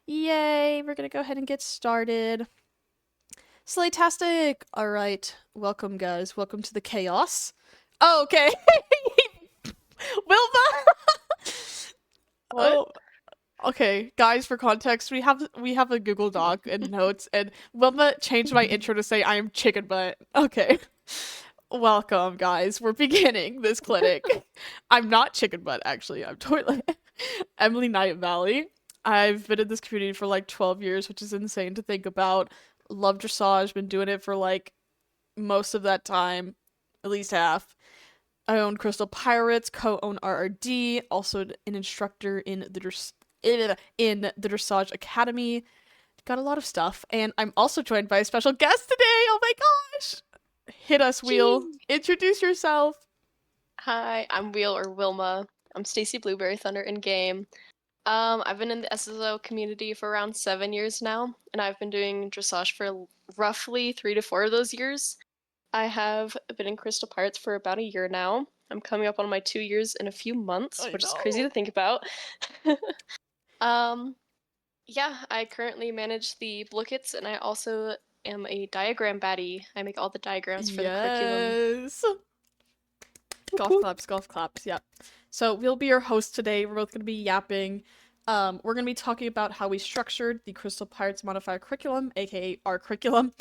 Yay, we're gonna go ahead and get started. Slaytastic! Alright, welcome guys. Welcome to the chaos. Oh, okay. Wilma! What? Oh, okay. Guys, for context, we have a Google Doc and notes, and Wilma changed my intro to say I am chicken butt. Okay. Welcome, guys. We're beginning this clinic. I'm not chicken butt, actually. I'm totally Emily Nightvalley. I've been in this community for like 12 years, which is insane to think about. Love dressage, been doing it for like most of that time, at least half. I own Crystal Pirates, co-own RRD, also an instructor in the Dressage Academy. Got a lot of stuff, and I'm also joined by a special guest today. Oh my gosh! Hit us, Wheel. Gee. Introduce yourself. Hi, I'm Wilma. I'm Stacy Blueberrythunder in game. I've been in the SSO community for around 7 years now, and I've been doing dressage for roughly 3 to 4 of those years. I have been in Crystal Pirates for about a year now. I'm coming up on my 2 years in a few months, I which is crazy know. to think about. um, yeah, I currently manage the Blookets, and I also am a diagram baddie. I make all the diagrams for the curriculum. Yes. Whoop Golf whoop. claps, golf claps. Yep. So we'll be your host today. We're both going to be yapping. We're going to be talking about how we structured the Crystal Pirates modifier curriculum, aka our curriculum,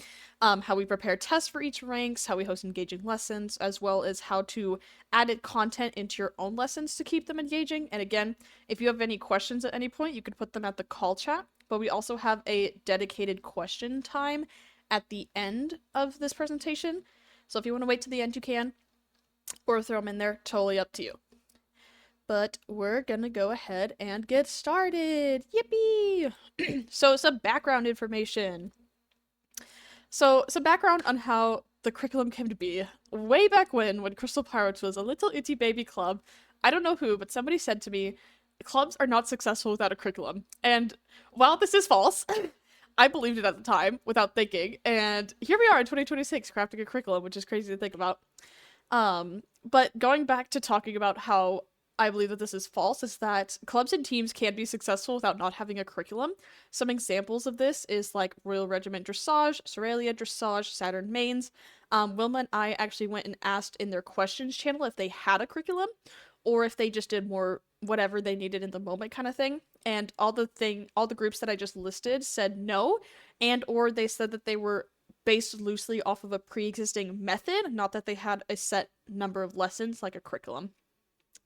how we prepare tests for each ranks, how we host engaging lessons, as well as how to add content into your own lessons to keep them engaging. And again, if you have any questions at any point, you could put them at the call chat. But we also have a dedicated question time at the end of this presentation. So if you want to wait to the end, you can, or throw them in there, totally up to you. But we're gonna go ahead and get started. Yippee! So, some background information. So, some background on how the curriculum came to be. Way back when Crystal Pirates was a little itty baby club, I don't know who, but somebody said to me, clubs are not successful without a curriculum. And while this is false, I believed it at the time without thinking. And here we are in 2026 crafting a curriculum, which is crazy to think about. But going back to talking about how I believe that this is false is that clubs and teams can be successful without not having a curriculum. Some examples of this is like Royal Regiment Dressage, Soralia Dressage, Saturn Mains. Wilma and I actually went and asked in their questions channel if they had a curriculum or if they just did more whatever they needed in the moment kind of thing. And all the groups that I just listed said no, and or they said that they were based loosely off of a pre-existing method, not that they had a set number of lessons like a curriculum.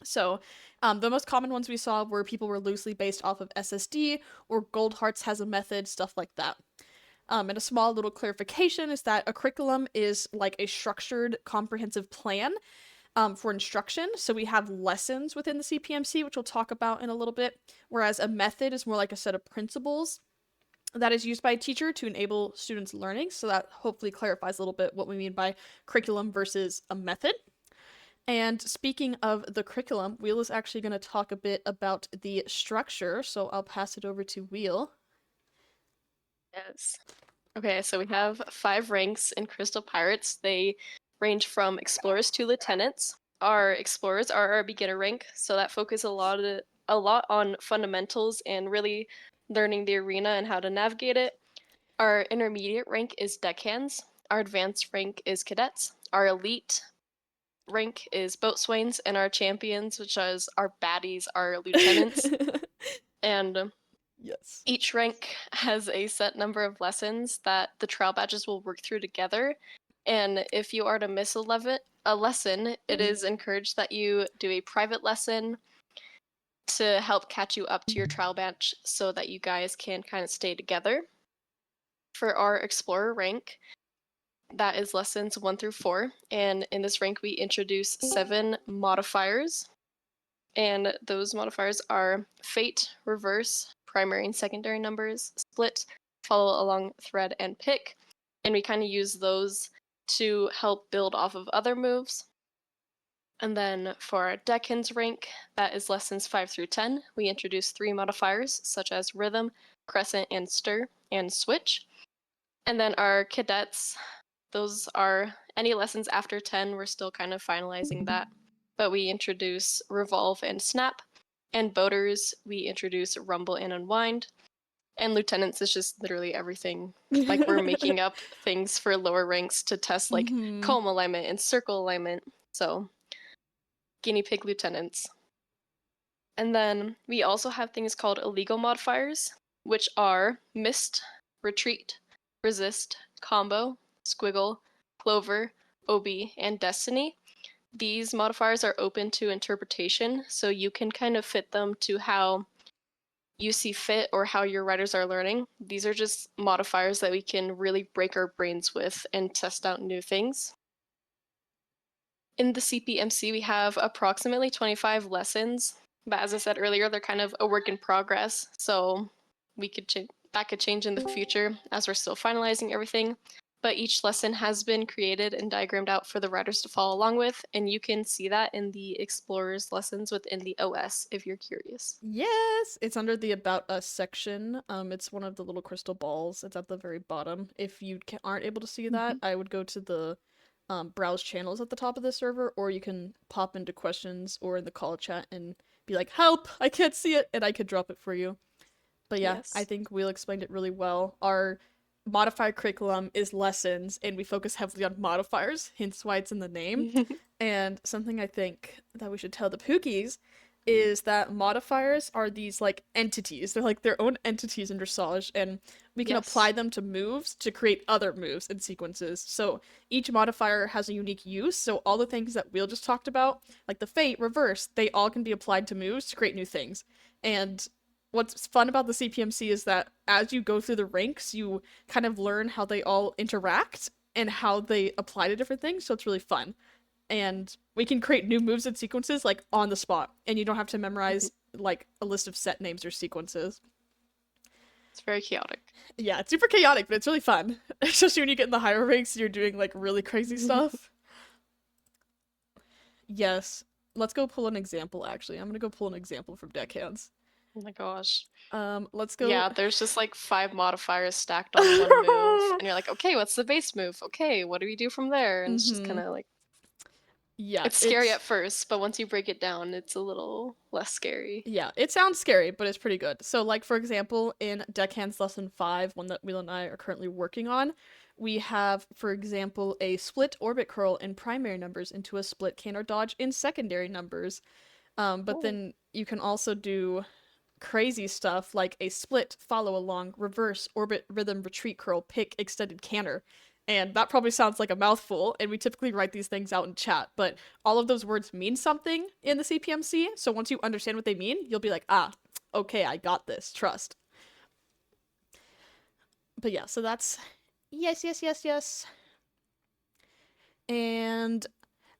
So, the most common ones we saw were people were loosely based off of SSD or Gold Hearts has a method, stuff like that. And a small little clarification is that a curriculum is like a structured, comprehensive plan for instruction. So we have lessons within the CPMC, which we'll talk about in a little bit, whereas a method is more like a set of principles that is used by a teacher to enable students' learning. So that hopefully clarifies a little bit what we mean by curriculum versus a method. And speaking of the curriculum, Wheel is actually going to talk a bit about the structure. So I'll pass it over to Wheel. Yes. Okay, so we have 5 ranks in Crystal Pirates. They range from explorers to lieutenants. Our explorers are our beginner rank, so that focus a lot on fundamentals and really learning the arena and how to navigate it. Our intermediate rank is deckhands. Our advanced rank is cadets. Our elite rank is boatswains, and our champions, which is our baddies, are lieutenants. And Yes. each rank has a set number of lessons that the trial badges will work through together. And if you are to miss a lesson, it is encouraged that you do a private lesson to help catch you up to your trial badge so that you guys can kind of stay together. For our explorer rank, that is lessons 1 through 4. And in this rank, we introduce 7 modifiers. And those modifiers are fate, reverse, primary and secondary numbers, split, follow along, thread, and pick. And we kind of use those to help build off of other moves. And then for our deckhands rank, that is lessons 5 through 10, we introduce 3 modifiers such as rhythm, crescent, and stir, and switch. And then our cadets, those are any lessons after 10, we're still kind of finalizing that. But we introduce revolve and snap. And boaters, we introduce rumble and unwind. And lieutenants is just literally everything. Like we're making up things for lower ranks to test like Mm-hmm. comb alignment and circle alignment. So guinea pig lieutenants. And then we also have things called illegal modifiers, which are mist, retreat, resist, combo, squiggle, clover, OB, and destiny. These modifiers are open to interpretation, so you can kind of fit them to how you see fit or how your writers are learning. These are just modifiers that we can really break our brains with and test out new things. In the CPMC, we have approximately 25 lessons, but as I said earlier, they're kind of a work in progress, so that could change in the future as we're still finalizing everything. But each lesson has been created and diagrammed out for the writers to follow along with, and you can see that in the Explorers lessons within the OS if you're curious. Yes, it's under the About Us section. It's one of the little crystal balls. It's at the very bottom. If you aren't able to see that, I would go to the browse channels at the top of the server, or you can pop into questions or in the call chat and be like, "Help! I can't see it," and I could drop it for you. But yeah, I Yes. think Will explained it really well. Our modified curriculum is lessons, and we focus heavily on modifiers, hence why it's in the name. And something I think that we should tell the Pookies is that modifiers are these like entities. They're like their own entities in dressage, and we can Yes. apply them to moves to create other moves and sequences. So each modifier has a unique use. So all the things that Will just talked about, like the fate, reverse, they all can be applied to moves to create new things. And what's fun about the CPMC is that as you go through the ranks, you kind of learn how they all interact and how they apply to different things. So it's really fun. And we can create new moves and sequences like on the spot, and you don't have to memorize like a list of set names or sequences. It's very chaotic. Yeah, it's super chaotic, but it's really fun. Especially when you get in the higher ranks, you're doing like really crazy stuff. Yes. Let's go pull an example actually. I'm gonna go pull an example from Deckhands. Oh my gosh. Let's go. Yeah, there's just like 5 modifiers stacked on one move. And you're like, okay, what's the base move? Okay, what do we do from there? And it's just Mm-hmm. kind of like, Yeah, it's scary at first, but once you break it down, it's a little less scary. yeah, it sounds scary, but it's pretty good. So, like for example, in Deckhands Lesson 5, one that Will and I are currently working on, we have, for example, a split orbit curl in primary numbers into a split canter dodge in secondary numbers. But Oh. then you can also do crazy stuff like a split, follow along, reverse, orbit, rhythm, retreat, curl, pick, extended canter. And that probably sounds like a mouthful, and we typically write these things out in chat, but all of those words mean something in the CPMC, so once you understand what they mean, you'll be like, ah, okay, I got this, trust. But yeah, so that's yes, yes, yes, yes. And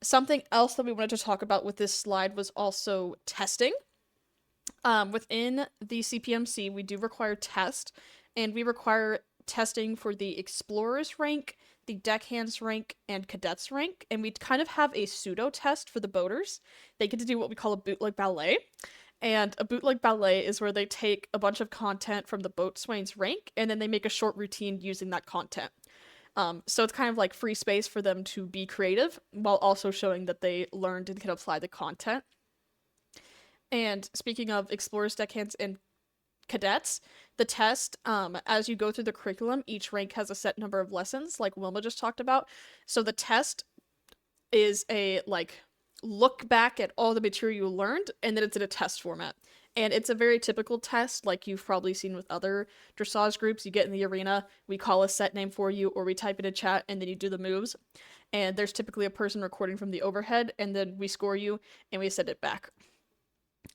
something else that we wanted to talk about with this slide was also testing. Within the CPMC, we do require test, and we require testing for the explorers rank, the deckhands rank, and cadets rank, and we kind of have a pseudo test for the boaters. They get to do what we call a bootleg ballet. And a bootleg ballet is where they take a bunch of content from the boatswain's rank and then they make a short routine using that content. So it's kind of like free space for them to be creative while also showing that they learned and can apply the content. And speaking of explorers, deckhands, and cadets, the test, as you go through the curriculum, each rank has a set number of lessons, like Wilma just talked about. So the test is a like look back at all the material you learned, and then it's in a test format. And it's a very typical test, like you've probably seen with other dressage groups. You get in the arena, we call a set name for you, or we type it in chat, and then you do the moves. And there's typically a person recording from the overhead, and then we score you, and we send it back.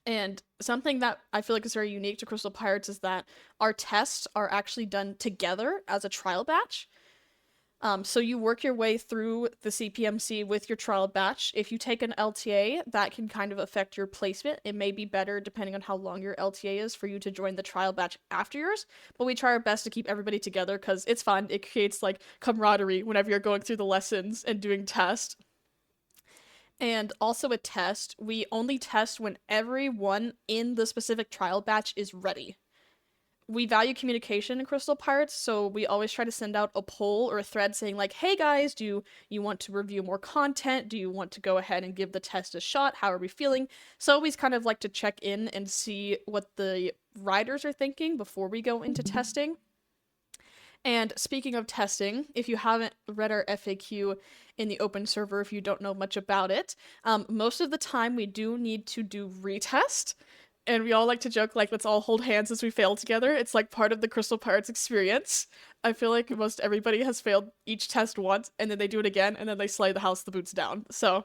And something that I feel like is very unique to Crystal Pirates is that our tests are actually done together as a trial batch. So you work your way through the CPMC with your trial batch. If you take an LTA, that can kind of affect your placement. It may be better depending on how long your LTA is for you to join the trial batch after yours. But we try our best to keep everybody together because it's fun. It creates like camaraderie whenever you're going through the lessons and doing tests. And also a test, we only test when everyone in the specific trial batch is ready. We value communication in Crystal Pirates, so we always try to send out a poll or a thread saying like, hey guys, do you want to review more content? Do you want to go ahead and give the test a shot? How are we feeling? So always kind of like to check in and see what the riders are thinking before we go into testing. And speaking of testing, if you haven't read our FAQ in the open server, if you don't know much about it, most of the time we do need to do retest. And we all like to joke, like, let's all hold hands as we fail together. It's like part of the Crystal Pirates experience. I feel like most everybody has failed each test once, and then they do it again, and then they slay the house the boots down. So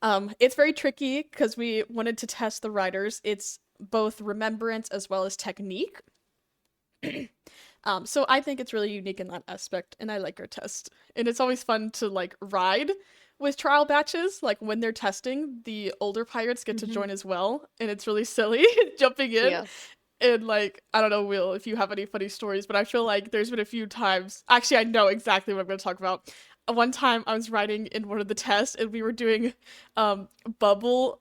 it's very tricky because we wanted to test the riders. It's both remembrance as well as technique. So I think it's really unique in that aspect, and I like our test. And it's always fun to like ride with trial batches. Like when they're testing, the older pirates get to join as well, and it's really silly jumping in. Yeah. And like, I don't know, Will, if you have any funny stories, but I feel like there's been a few times. Actually, I know exactly what I'm going to talk about. One time I was riding in one of the tests, and we were doing bubble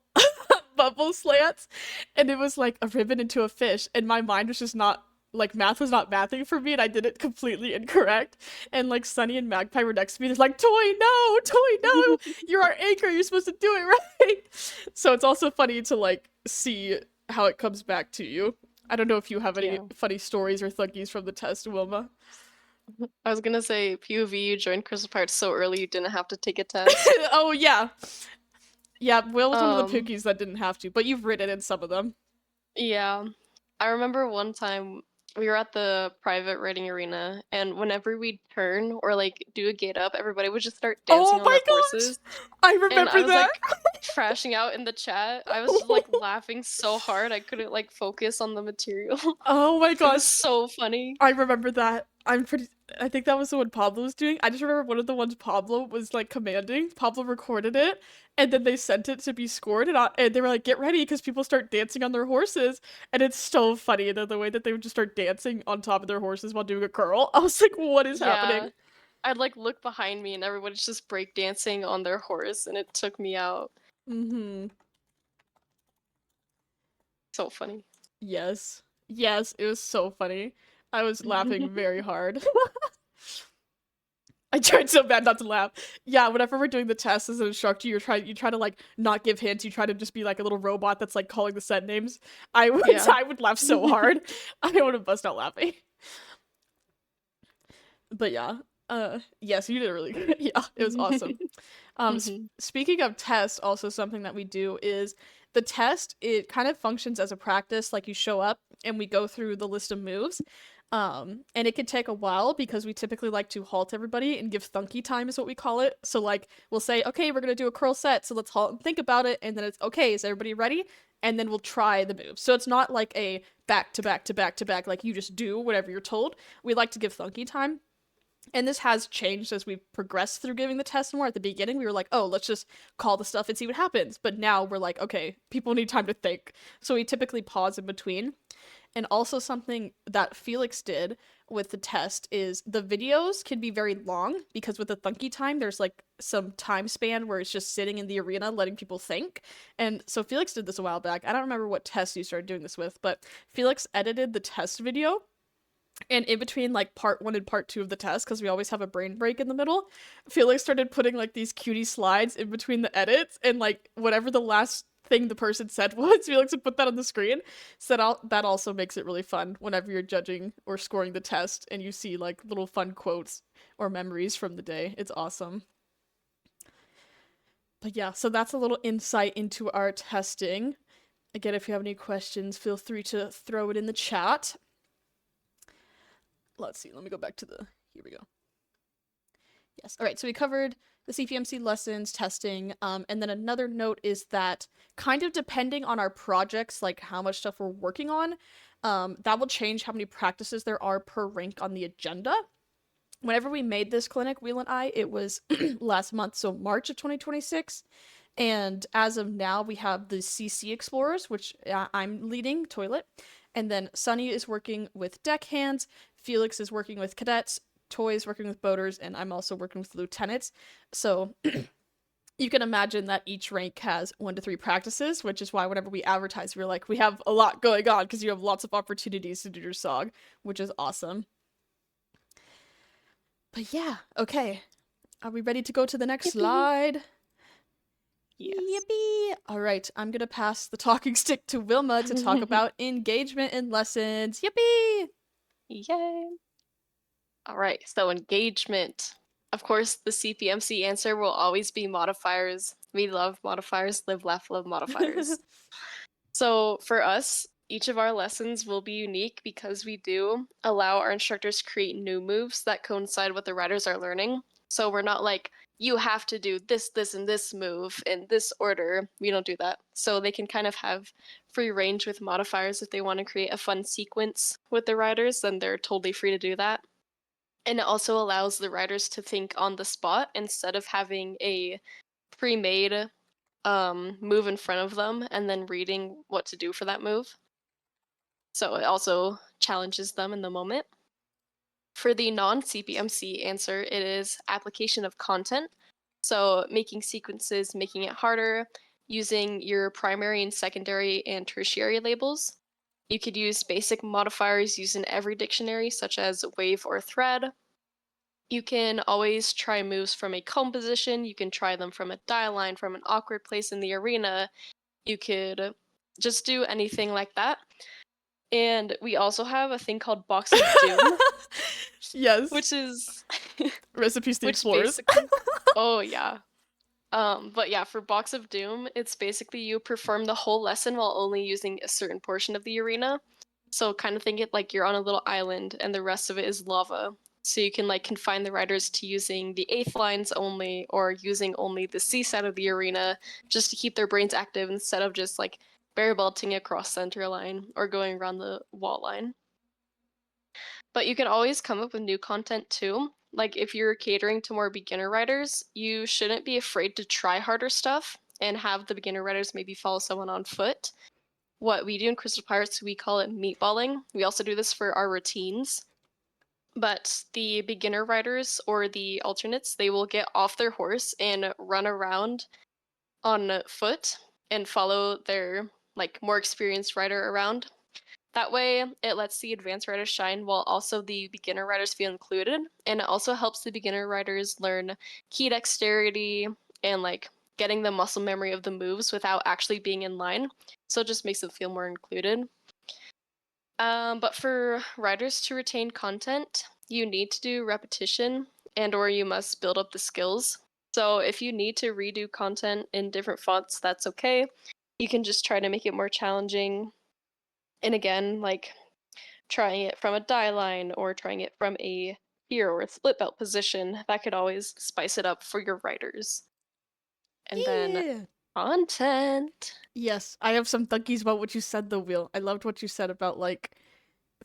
bubble slants, and it was like a ribbon into a fish, and my mind was just not like math was not mathing for me, and I did it completely incorrect. And like Sunny and Magpie were next to me. They're like, Toy, no, you're our anchor. You're supposed to do it right. So it's also funny to like see how it comes back to you. I don't know if you have any funny stories or thuggies from the test, Wilma. I was gonna say, POV, you joined Crystal Pirates so early you didn't have to take a test. Oh yeah. Yeah, Will was one of the Um, Pookies that didn't have to, but you've ridden in some of them. yeah. I remember one time we were at the private riding arena, and whenever we'd turn or like do a gate up, everybody would just start Oh dancing on my their gosh! horses. I And I remember was that. like crashing out in the chat. I was just like laughing so hard I couldn't like focus on the material. Oh my It was gosh. so funny. I remember that. I think that was the one Pablo was doing. I just remember one of the ones Pablo was like commanding. Pablo recorded it, and then they sent it to be scored, and they were like, "Get ready," because people start dancing on their horses, and it's so funny the way that they would just start dancing on top of their horses while doing a curl. I was like, "What is Yeah. happening?" I'd like look behind me and everybody's just breakdancing on their horse and it took me out. Mm-hmm. So funny. Yes. Yes, it was so funny. I was laughing very hard. I tried so bad not to laugh. Yeah, whenever we're doing the test as an instructor, you try to like not give hints. You try to just be like a little robot that's like calling the set names. Yeah. I would laugh so hard. I would have bust out laughing. But yeah, yes, you did really good. Yeah, it was awesome. Speaking of test, also something that we do is the test. It kind of functions as a practice. Like you show up and we go through the list of moves. And it can take a while because we typically like to halt everybody and give thunky time is what we call it. So like we'll say, okay, we're gonna do a curl set, so let's halt and think about it, and then it's okay, is everybody ready? And then we'll try the move. So it's not like a back to back to back to back, like you just do whatever you're told. We like to give thunky time. And this has changed as we progressed through giving the test more. At the beginning, we were like, oh, let's just call the stuff and see what happens. But now we're like, okay, people need time to think. So we typically pause in between. And also something that Felix did with the test is the videos can be very long because with the thunky time, there's like some time span where it's just sitting in the arena letting people think. And so Felix did this a while back. I don't remember what test you started doing this with, but Felix edited the test video, and in between like part 1 and part 2 of the test, because we always have a brain break in the middle, Felix started putting like these cutie slides in between the edits, and like whatever the last thing the person said was, Felix would put that on the screen. So that also makes it really fun whenever you're judging or scoring the test and you see like little fun quotes or memories from the day. It's awesome. But yeah, so that's a little insight into our testing. Again, if you have any questions, feel free to throw it in the chat. Let's see, let me go back to here we go. Yes, all right, so we covered the CPMC lessons, testing, and then another note is that kind of depending on our projects, like how much stuff we're working on, that will change how many practices there are per rank on the agenda. Whenever we made this clinic, Wheel and I, it was last month, so March of 2026. And as of now, we have the CC Explorers, which I'm leading, Toilet. And then Sunny is working with deckhands, Felix is working with cadets, Toy's working with boaters, and I'm also working with lieutenants. So you can imagine that each rank has 1 to 3 practices, which is why whenever we advertise, we're like, we have a lot going on because you have lots of opportunities to do your SOG, which is awesome. But yeah, okay. Are we ready to go to the next slide? Yes. Yippee! All right, I'm gonna pass the talking stick to Wilma to talk about engagement in lessons. Yippee! Yay. All right, so engagement. Of course, the CPMC answer will always be modifiers. We love modifiers, live, laugh, love modifiers. So for us, each of our lessons will be unique because we do allow our instructors to create new moves that coincide with the riders are learning. So we're not like, you have to do this, this, and this move in this order. We don't do that. So they can kind of have free range with modifiers if they want to create a fun sequence with the riders, then they're totally free to do that. And it also allows the riders to think on the spot instead of having a pre-made move in front of them and then reading what to do for that move. So it also challenges them in the moment. For the non-CPMC answer, it is application of content. So making sequences, making it harder, using your primary and secondary and tertiary labels. You could use basic modifiers used in every dictionary, such as wave or thread. You can always try moves from a comb position. You can try them from a die line, from an awkward place in the arena. You could just do anything like that. And we also have a thing called Box of Doom, Yes. which is Recipes to the which explorers. basically oh yeah. But yeah, for Box of Doom, it's basically you perform the whole lesson while only using a certain portion of the arena. So kind of think it like you're on a little island and the rest of it is lava. So you can like confine the riders to using the eighth lines only or using only the C side of the arena just to keep their brains active instead of just like barrel belting across center line or going around the wall line. But you can always come up with new content too. Like if you're catering to more beginner riders, you shouldn't be afraid to try harder stuff and have the beginner riders maybe follow someone on foot. What we do in Crystal Pirates, we call it meatballing. We also do this for our routines. But the beginner riders or the alternates, they will get off their horse and run around on foot and follow their like more experienced rider around. That way, it lets the advanced riders shine while also the beginner riders feel included, and it also helps the beginner riders learn key dexterity and like getting the muscle memory of the moves without actually being in line. So it just makes them feel more included. But for riders to retain content, you need to do repetition and or you must build up the skills. So if you need to redo content in different fonts, that's okay. You can just try to make it more challenging. And again, like trying it from a die line or trying it from a tier or a split belt position, that could always spice it up for your writers. And then Yeah. content. Yes, I have some thunkies about what you said though, Will. I loved what you said about like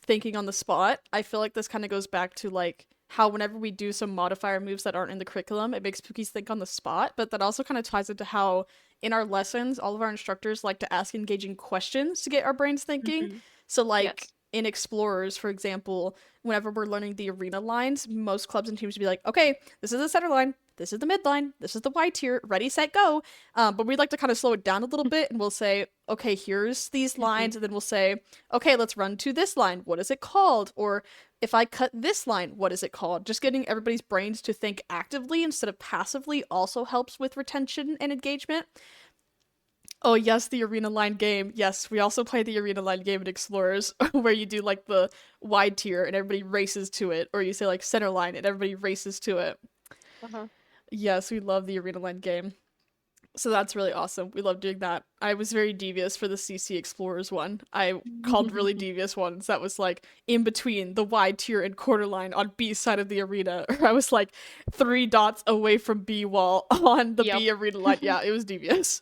thinking on the spot. I feel like this kind of goes back to like how whenever we do some modifier moves that aren't in the curriculum, it makes Pookies think on the spot, but that also kind of ties into how in our lessons, all of our instructors like to ask engaging questions to get our brains thinking. Mhm. So like Yes. in Explorers, for example, whenever we're learning the arena lines, most clubs and teams would be like, okay, this is the center line, this is the mid line, this is the Y tier, ready, set, go. But we'd like to kind of slow it down a little bit and we'll say, okay, here's these lines, Mhm. and then we'll say, okay, let's run to this line. What is it called? Or if I cut this line, what is it called? Just getting everybody's brains to think actively instead of passively also helps with retention and engagement. Oh, yes, the arena line game. Yes, we also play the arena line game in Explorers where you do like the wide tier and everybody races to it, or you say like center line and everybody races to it. Uh-huh. Yes, we love the arena line game. So that's really awesome. We love doing that. I was very devious for the CC Explorers one. I called really devious ones that was like in between the wide tier and quarter line on B side of the arena. Or I was like 3 dots away from B wall on the Yep. B arena line. Yeah, it was devious.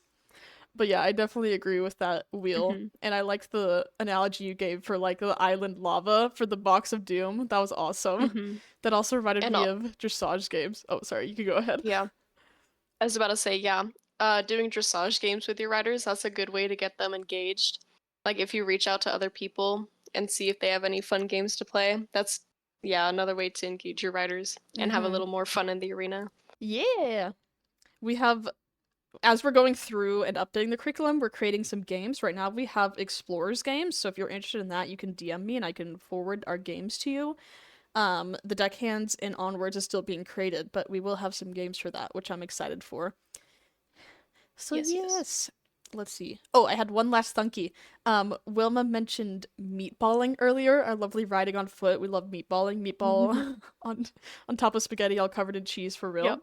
But yeah, I definitely agree with that wheel. Mhm. And I liked the analogy you gave for like the island lava for the box of doom. That was awesome. Mhm. That also reminded And me of dressage games. Oh, sorry, you could go ahead. yeah, I was about to say, yeah, doing dressage games with your riders, that's a good way to get them engaged. Like if you reach out to other people and see if they have any fun games to play, that's yeah, another way to engage your riders and have a Mm-hmm. little more fun in the arena. Yeah. We have, as we're going through and updating the curriculum, we're creating some games. Right now, we have Explorers games. So if you're interested in that, you can DM me and I can forward our games to you. The deckhands and onwards is still being created, but we will have some games for that, which I'm excited for. So Yes, yes. yes, let's see. Oh, I had one last thunky. Wilma mentioned meatballing earlier. Our lovely riding on foot. We love meatballing. Meatball on top of spaghetti, all covered in cheese for real. Yep.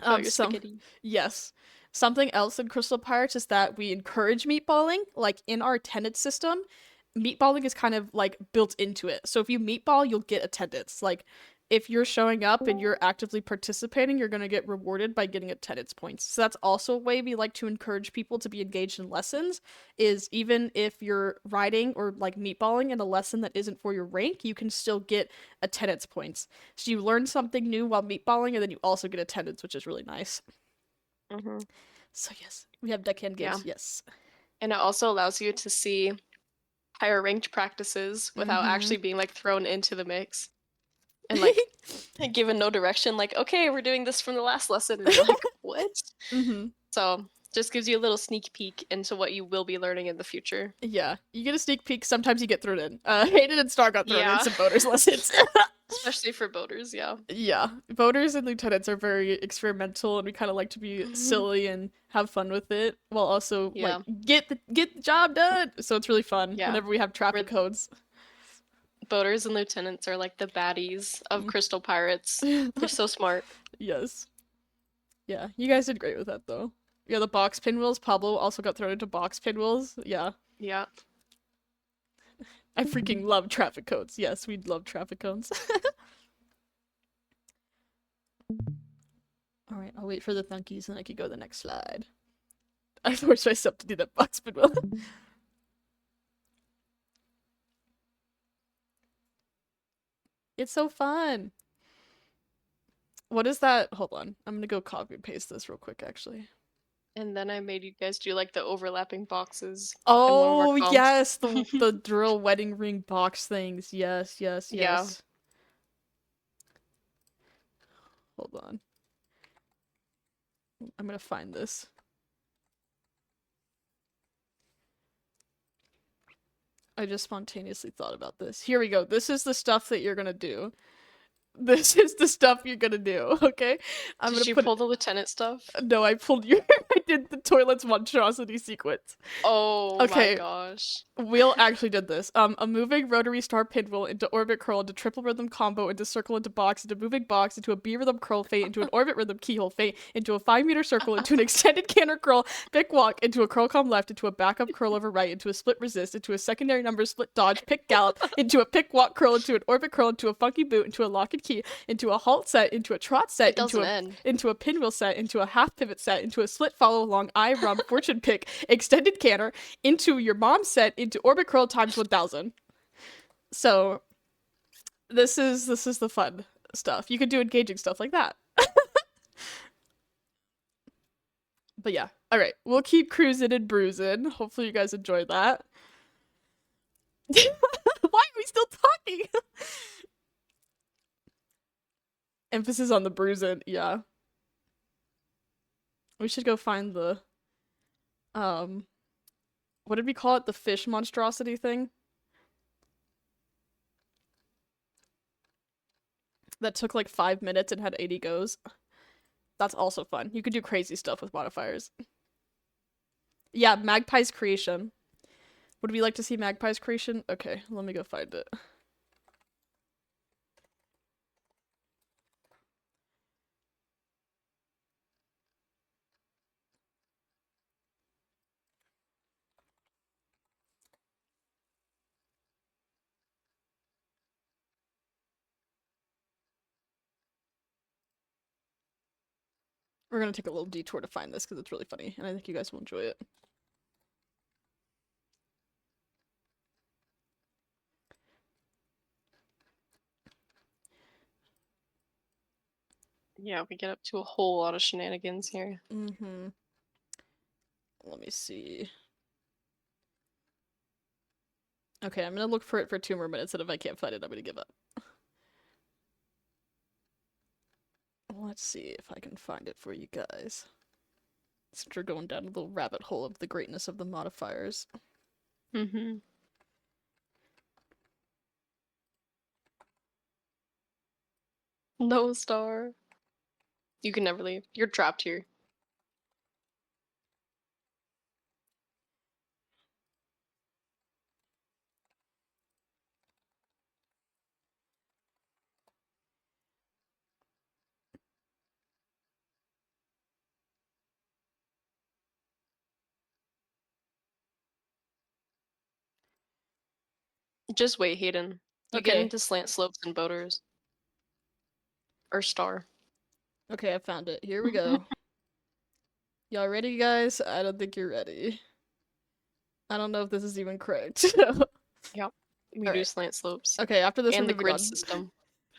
Oh, your Some spaghetti. yes. Something else in Crystal Pirates is that we encourage meatballing. Like in our tenant system, meatballing is kind of like built into it. So if you meatball, you'll get attendance. Like if you're showing up and you're actively participating, you're gonna get rewarded by getting attendance points. So that's also a way we like to encourage people to be engaged in lessons. Is even if you're riding or like meatballing in a lesson that isn't for your rank, you can still get attendance points. So you learn something new while meatballing, and then you also get attendance, which is really nice. Mm-hmm. So yes, we have deckhand Yeah. games. Yes. And it also allows you to see higher ranked practices without Mm-hmm. actually being like thrown into the mix and like given no direction. Like, okay, we're doing this from the last lesson, and you're like, what? mm-hmm. So just gives you a little sneak peek into what you will be learning in the future. Yeah, you get a sneak peek. Sometimes you get thrown in. Hayden and Star got thrown in Yeah. some voters lessons. Especially for boaters, yeah. Yeah, voters and lieutenants are very experimental, and we kind of like to be silly and have fun with it, while also like Yeah. get the job done. So it's really fun Yeah. whenever we have Where traffic codes. boaters and lieutenants are like the baddies of Crystal Pirates. They're so smart. Yes. Yeah, you guys did great with that though. Yeah, the box pinwheels. Pablo also got thrown into box pinwheels. Yeah, Yeah. I freaking love traffic codes. Yes, we'd love traffic cones. All right, I'll wait for the thunkies and I could go to the next slide. I forced myself to do that box pinwheel. It's so fun. What is that? Hold on. I'm gonna go copy and paste this real quick, actually. And then I made you guys do like the overlapping boxes in one of our Oh, comps. yes, the drill wedding ring box things. Yes, yes, Yeah. yes. Hold on. I'm gonna find this. I just spontaneously thought about this. Here we go. This is the stuff that you're gonna do. This is the stuff you're gonna do, okay? I'm Did gonna you put pull the lieutenant stuff? No, I pulled your I did the toilet's monstrosity sequence. Oh my Okay, gosh. Will actually did this. A moving rotary star pinwheel into orbit curl into triple rhythm combo into circle into box into moving box into a B rhythm curl fate into an orbit rhythm keyhole fate into a 5 meter circle into an extended canter curl pick walk into a curl com left into a backup curl over right into a split resist into a secondary number split dodge pick gallop into a pick walk curl into an orbit curl into a funky boot into a lock and key into a halt set into a trot set It doesn't end. into a pinwheel set into a half pivot set into a split follow along I rum fortune pick extended canter into your mom set into orbit curl times 1000. So this is the fun stuff. You could do engaging stuff like that. But yeah, all right, we'll keep cruising and bruising. Hopefully you guys enjoyed that. Why are we still talking? Emphasis on the bruising. Yeah, we should go find the what did we call it? The fish monstrosity thing that took like 5 minutes and had 80 goes. That's also fun. You could do crazy stuff with modifiers. Yeah, Magpie's creation. Would we like to see Magpie's creation? Okay, let me go find it. We're gonna take a little detour to find this because it's really funny, and I think you guys will enjoy it. Yeah, we get up to a whole lot of shenanigans here. Mm-hmm. Let me see. Okay, I'm gonna look for it for 2 more minutes, and if I can't find it, I'm gonna give up. Let's see if I can find it for you guys. Since we're going down a little rabbit hole of the greatness of the modifiers. Mm-hmm. No star. You can never leave. You're trapped here. Just wait, Hayden. You get Okay. into slant slopes and boaters. Or star. Okay, I found it. Here we go. Y'all ready, guys? I don't think you're ready. I don't know if this is even correct. Yep. We do Alright. slant slopes. Okay, after this, we're And the moving grid on system.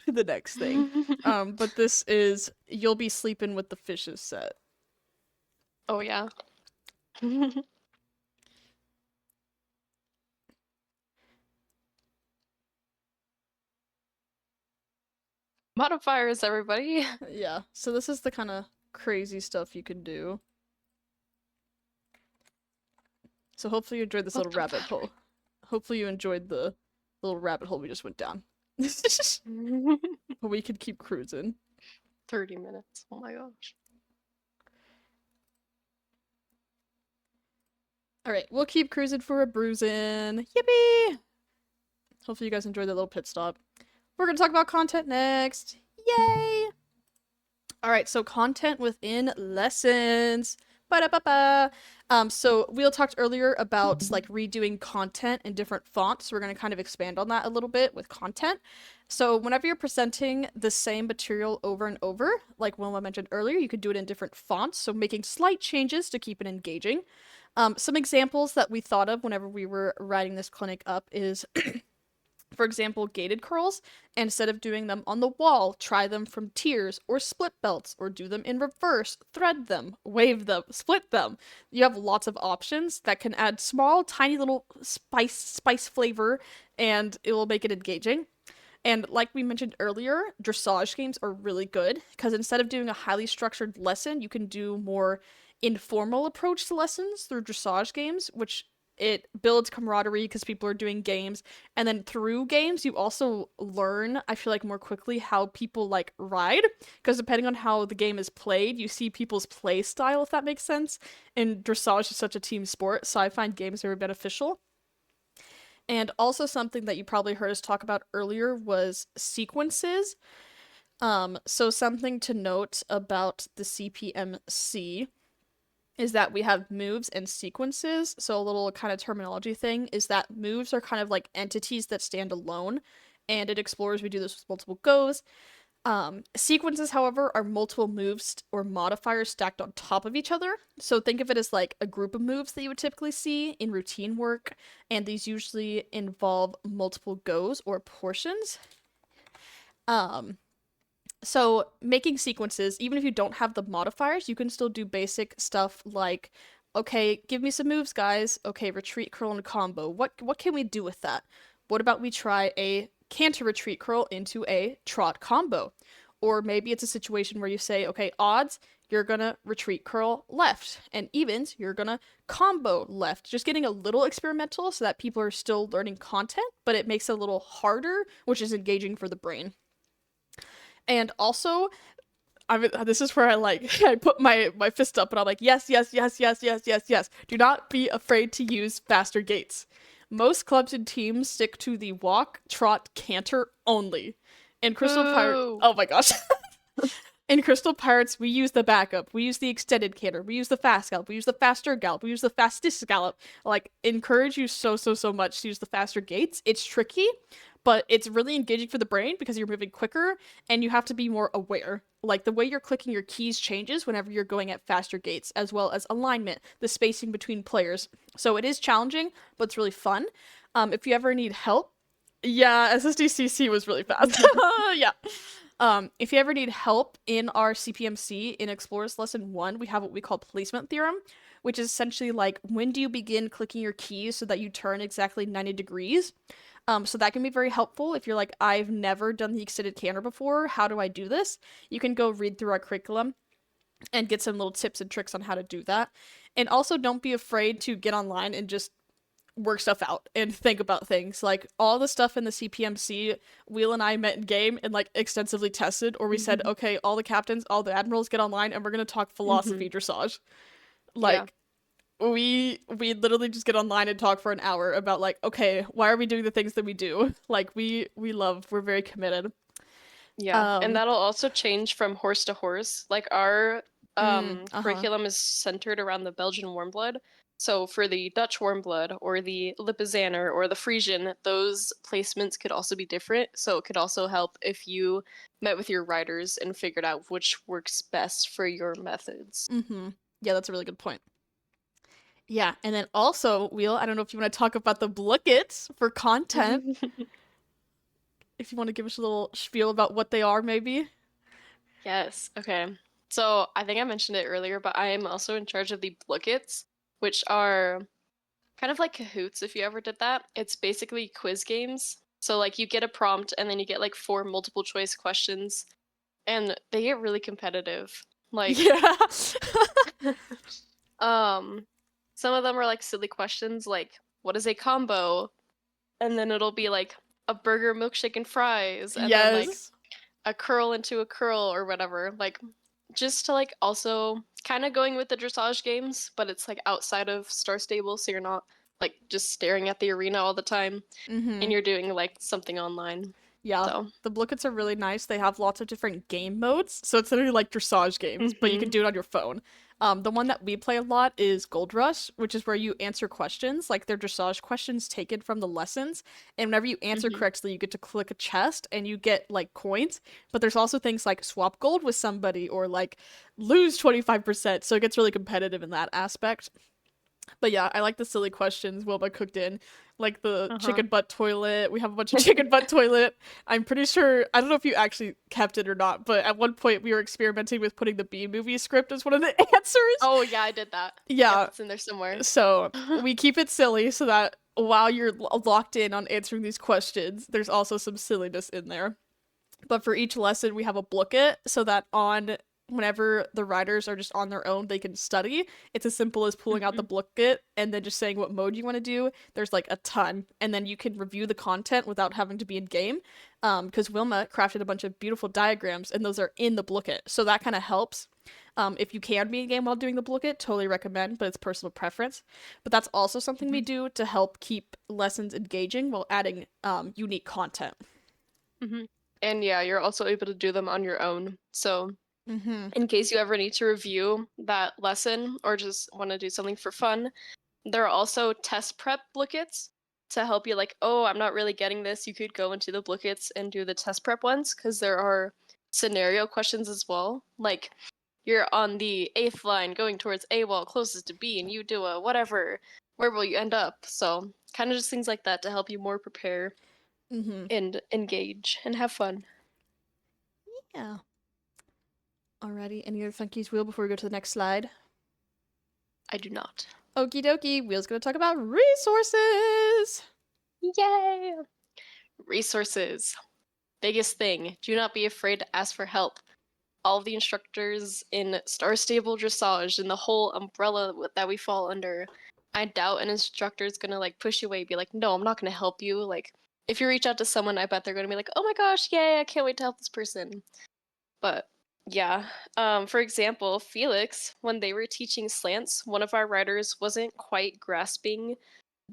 to the next thing. But this is You'll Be Sleeping with the Fishes set. Oh, yeah. Modifiers, everybody. Yeah, so this is the kind of crazy stuff you can do. So hopefully you enjoyed this What little the rabbit hole. Hopefully you enjoyed the little rabbit hole we just went down. But we could keep cruising. 30 minutes. Oh my gosh. Alright, we'll keep cruising for a bruising. Yippee! Hopefully you guys enjoyed that little pit stop. We're gonna talk about content next. Yay! Alright, so content within lessons. Ba-da-ba-ba. So Wheel talked earlier about like redoing content in different fonts. So we're gonna kind of expand on that a little bit with content. So whenever you're presenting the same material over and over, like Wilma mentioned earlier, you could do it in different fonts. So making slight changes to keep it engaging. Some examples that we thought of whenever we were writing this clinic up is for example, gated curls. Instead of doing them on the wall, try them from tiers or split belts, or do them in reverse, thread them, wave them, split them. You have lots of options that can add small, tiny little spice flavor, and it will make it engaging. And like we mentioned earlier, dressage games are really good because instead of doing a highly structured lesson, you can do more informal approach to lessons through dressage games, which it builds camaraderie because people are doing games. And then through games, you also learn, I feel like, more quickly how people like ride. Because depending on how the game is played, you see people's play style, if that makes sense. And dressage is such a team sport, so I find games very beneficial. And also something that you probably heard us talk about earlier was sequences. So something to note about the CPMC is that we have moves and sequences. So a little kind of terminology thing is that moves are kind of like entities that stand alone. And in Explorers, we do this with multiple goes. Sequences, however, are multiple moves or modifiers stacked on top of each other. So think of it as like a group of moves that you would typically see in routine work, and these usually involve multiple goes or portions. Um, so making sequences, even if you don't have the modifiers, you can still do basic stuff like, okay, give me some moves, guys. Okay, retreat, curl, and combo. What can we do with that? What about we try a canter retreat curl into a trot combo? Or maybe it's a situation where you say, okay, odds, you're gonna retreat curl left, and evens, you're gonna combo left. Just getting a little experimental so that people are still learning content, but it makes it a little harder, which is engaging for the brain. And also, this is where I like I put my fist up and I'm like, yes, yes, yes, yes, yes, yes, yes. Do not be afraid to use faster gaits. Most clubs and teams stick to the walk, trot, canter only. In Crystal Pirate, Boo! oh my gosh. In Crystal Pirates, we use the backup. We use the extended canter. We use the fast gallop. We use the faster gallop. We use the fastest gallop. Like, encourage you so much to use the faster gaits. It's tricky, but it's really engaging for the brain because you're moving quicker and you have to be more aware. Like, the way you're clicking your keys changes whenever you're going at faster gaits, as well as alignment, the spacing between players. So it is challenging, but it's really fun. If you ever need help, yeah, SSDCC was really fast. Yeah. If you ever need help in our CPMC in Explorers Lesson 1, we have what we call placement theorem, which is essentially like when do you begin clicking your keys so that you turn exactly 90 degrees. So that can be very helpful if you're like, I've never done the extended canter before. How do I do this? You can go read through our curriculum and get some little tips and tricks on how to do that. And also don't be afraid to get online and just work stuff out and think about things. Like all the stuff in the CPMC, Wheel and I met in game and like extensively tested, or we said, okay, all the captains, all the admirals get online and we're gonna talk philosophy dressage. Yeah. Like we literally just get online and talk for an hour about like, okay, why are we doing the things that we do? Like we're very committed. Yeah. And Um that'll also change from horse to horse. Like our uh-huh. curriculum is centered around the Belgian warm blood. So for the Dutch warm blood or the Lipizzaner or the Frisian, those placements could also be different. So it could also help if you met with your riders and figured out which works best for your methods. Mm-hmm. Yeah, that's a really good point. Yeah, and then also, Wheel, I don't know if you want to talk about the Blookets for content. If you want to give us a little spiel about what they are, maybe. Yes, okay. So I think I mentioned it earlier, but I am also in charge of the Blookets, which are kind of like Cahoots if you ever did that. It's basically quiz games. So like you get a prompt and then you get like 4 multiple choice questions and they get really competitive. Like Yeah. um some of them are like silly questions like what is a combo? And then it'll be like a burger, milkshake and fries and then like Yes. a curl into a curl or whatever. Like just to like also kind of going with the dressage games, but it's like outside of Star Stable so you're not like just staring at the arena all the time Mm-hmm. and you're doing like something online. Yeah. So, The Blookets are really nice. They have lots of different game modes, so it's literally like dressage games, but you can mhm. do it on your phone. The one that we play a lot is Gold Rush, which is where you answer questions, like they're dressage questions taken from the lessons. And whenever you answer Mhm. correctly, you get to click a chest and you get like coins. But there's also things like swap gold with somebody or like lose 25%. So it gets really competitive in that aspect. But yeah, I like the silly questions Wilma cooked in, like the Uh-huh. chicken butt toilet. We have a bunch of chicken butt toilet. I'm pretty sure, I don't know if you actually kept it or not, but at one point we were experimenting with putting the B movie script as one of the answers. Oh, yeah, I did that. Yep, Yeah, it's in there somewhere. so we keep it silly so that while you're locked in on answering these questions, there's also some silliness in there. But for each lesson, we have a booket so that on whenever the riders are just on their own, they can study. It's as simple as pulling out the Mhm. booket and then just saying what mode you want to do. There's like a ton, and then you can review the content without having to be in game. Because Wilma crafted a bunch of beautiful diagrams, and those are in the booket, so that kind of helps. If you can be in game while doing the booket, totally recommend, but it's personal preference. But that's also something we Mhm. do to help keep lessons engaging while adding unique content. Mhm. And yeah, you're also able to do them on your own. So, Mm-hmm. in case you ever need to review that lesson or just want to do something for fun, there are also test prep bookets to help you like, oh, I'm not really getting this. You could go into the bookets and do the test prep ones because there are scenario questions as well. Like you're on the eighth line going towards A wall closest to B and you do a whatever. Where will you end up? So kind of just things like that to help you more prepare Mm-hmm. and engage and have fun. Yeah. Alrighty. Any other funkies, Wheel, before we go to the next slide? I do not. Okie dokie. Wheel's gonna talk about resources. Yay! Resources. Biggest thing. Do not be afraid to ask for help. All of the instructors in Star Stable Dressage and the whole umbrella that we fall under. I doubt an instructor is gonna like push you away, be like, no, I'm not gonna help you. Like, if you reach out to someone, I bet they're gonna be like, oh my gosh, yay, I can't wait to help this person. But yeah, for example, Felix, when they were teaching slants, one of our riders wasn't quite grasping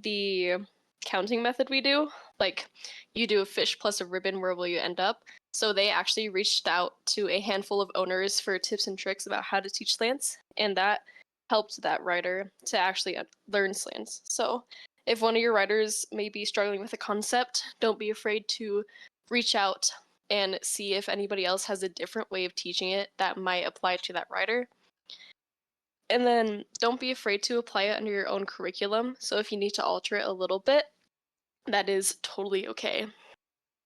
the counting method we do. Like, you do a fish plus a ribbon, where will you end up? So they actually reached out to a handful of owners for tips and tricks about how to teach slants, and that helped that rider to actually learn slants. So if one of your riders may be struggling with a concept, don't be afraid to reach out and see if anybody else has a different way of teaching it that might apply to that rider. And then don't be afraid to apply it under your own curriculum. So if you need to alter it a little bit, that is totally okay.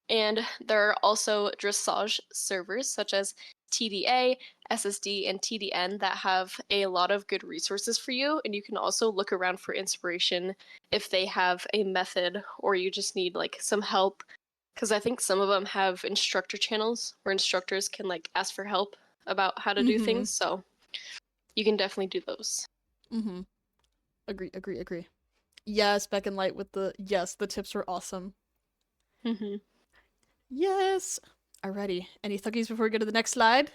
And there are also dressage servers such as TDA, SSD, and TDN that have a lot of good resources for you. And you can also look around for inspiration if they have a method or you just need like some help. Because I think some of them have instructor channels where instructors can like ask for help about how to do Mm-hmm. things. So you can definitely do those. Mm-hmm. Agree, agree, agree. Yes, Beck and Light with the yes, the tips were awesome. Mm-hmm. Yes. Alrighty. Any thuggies before we go to the next slide?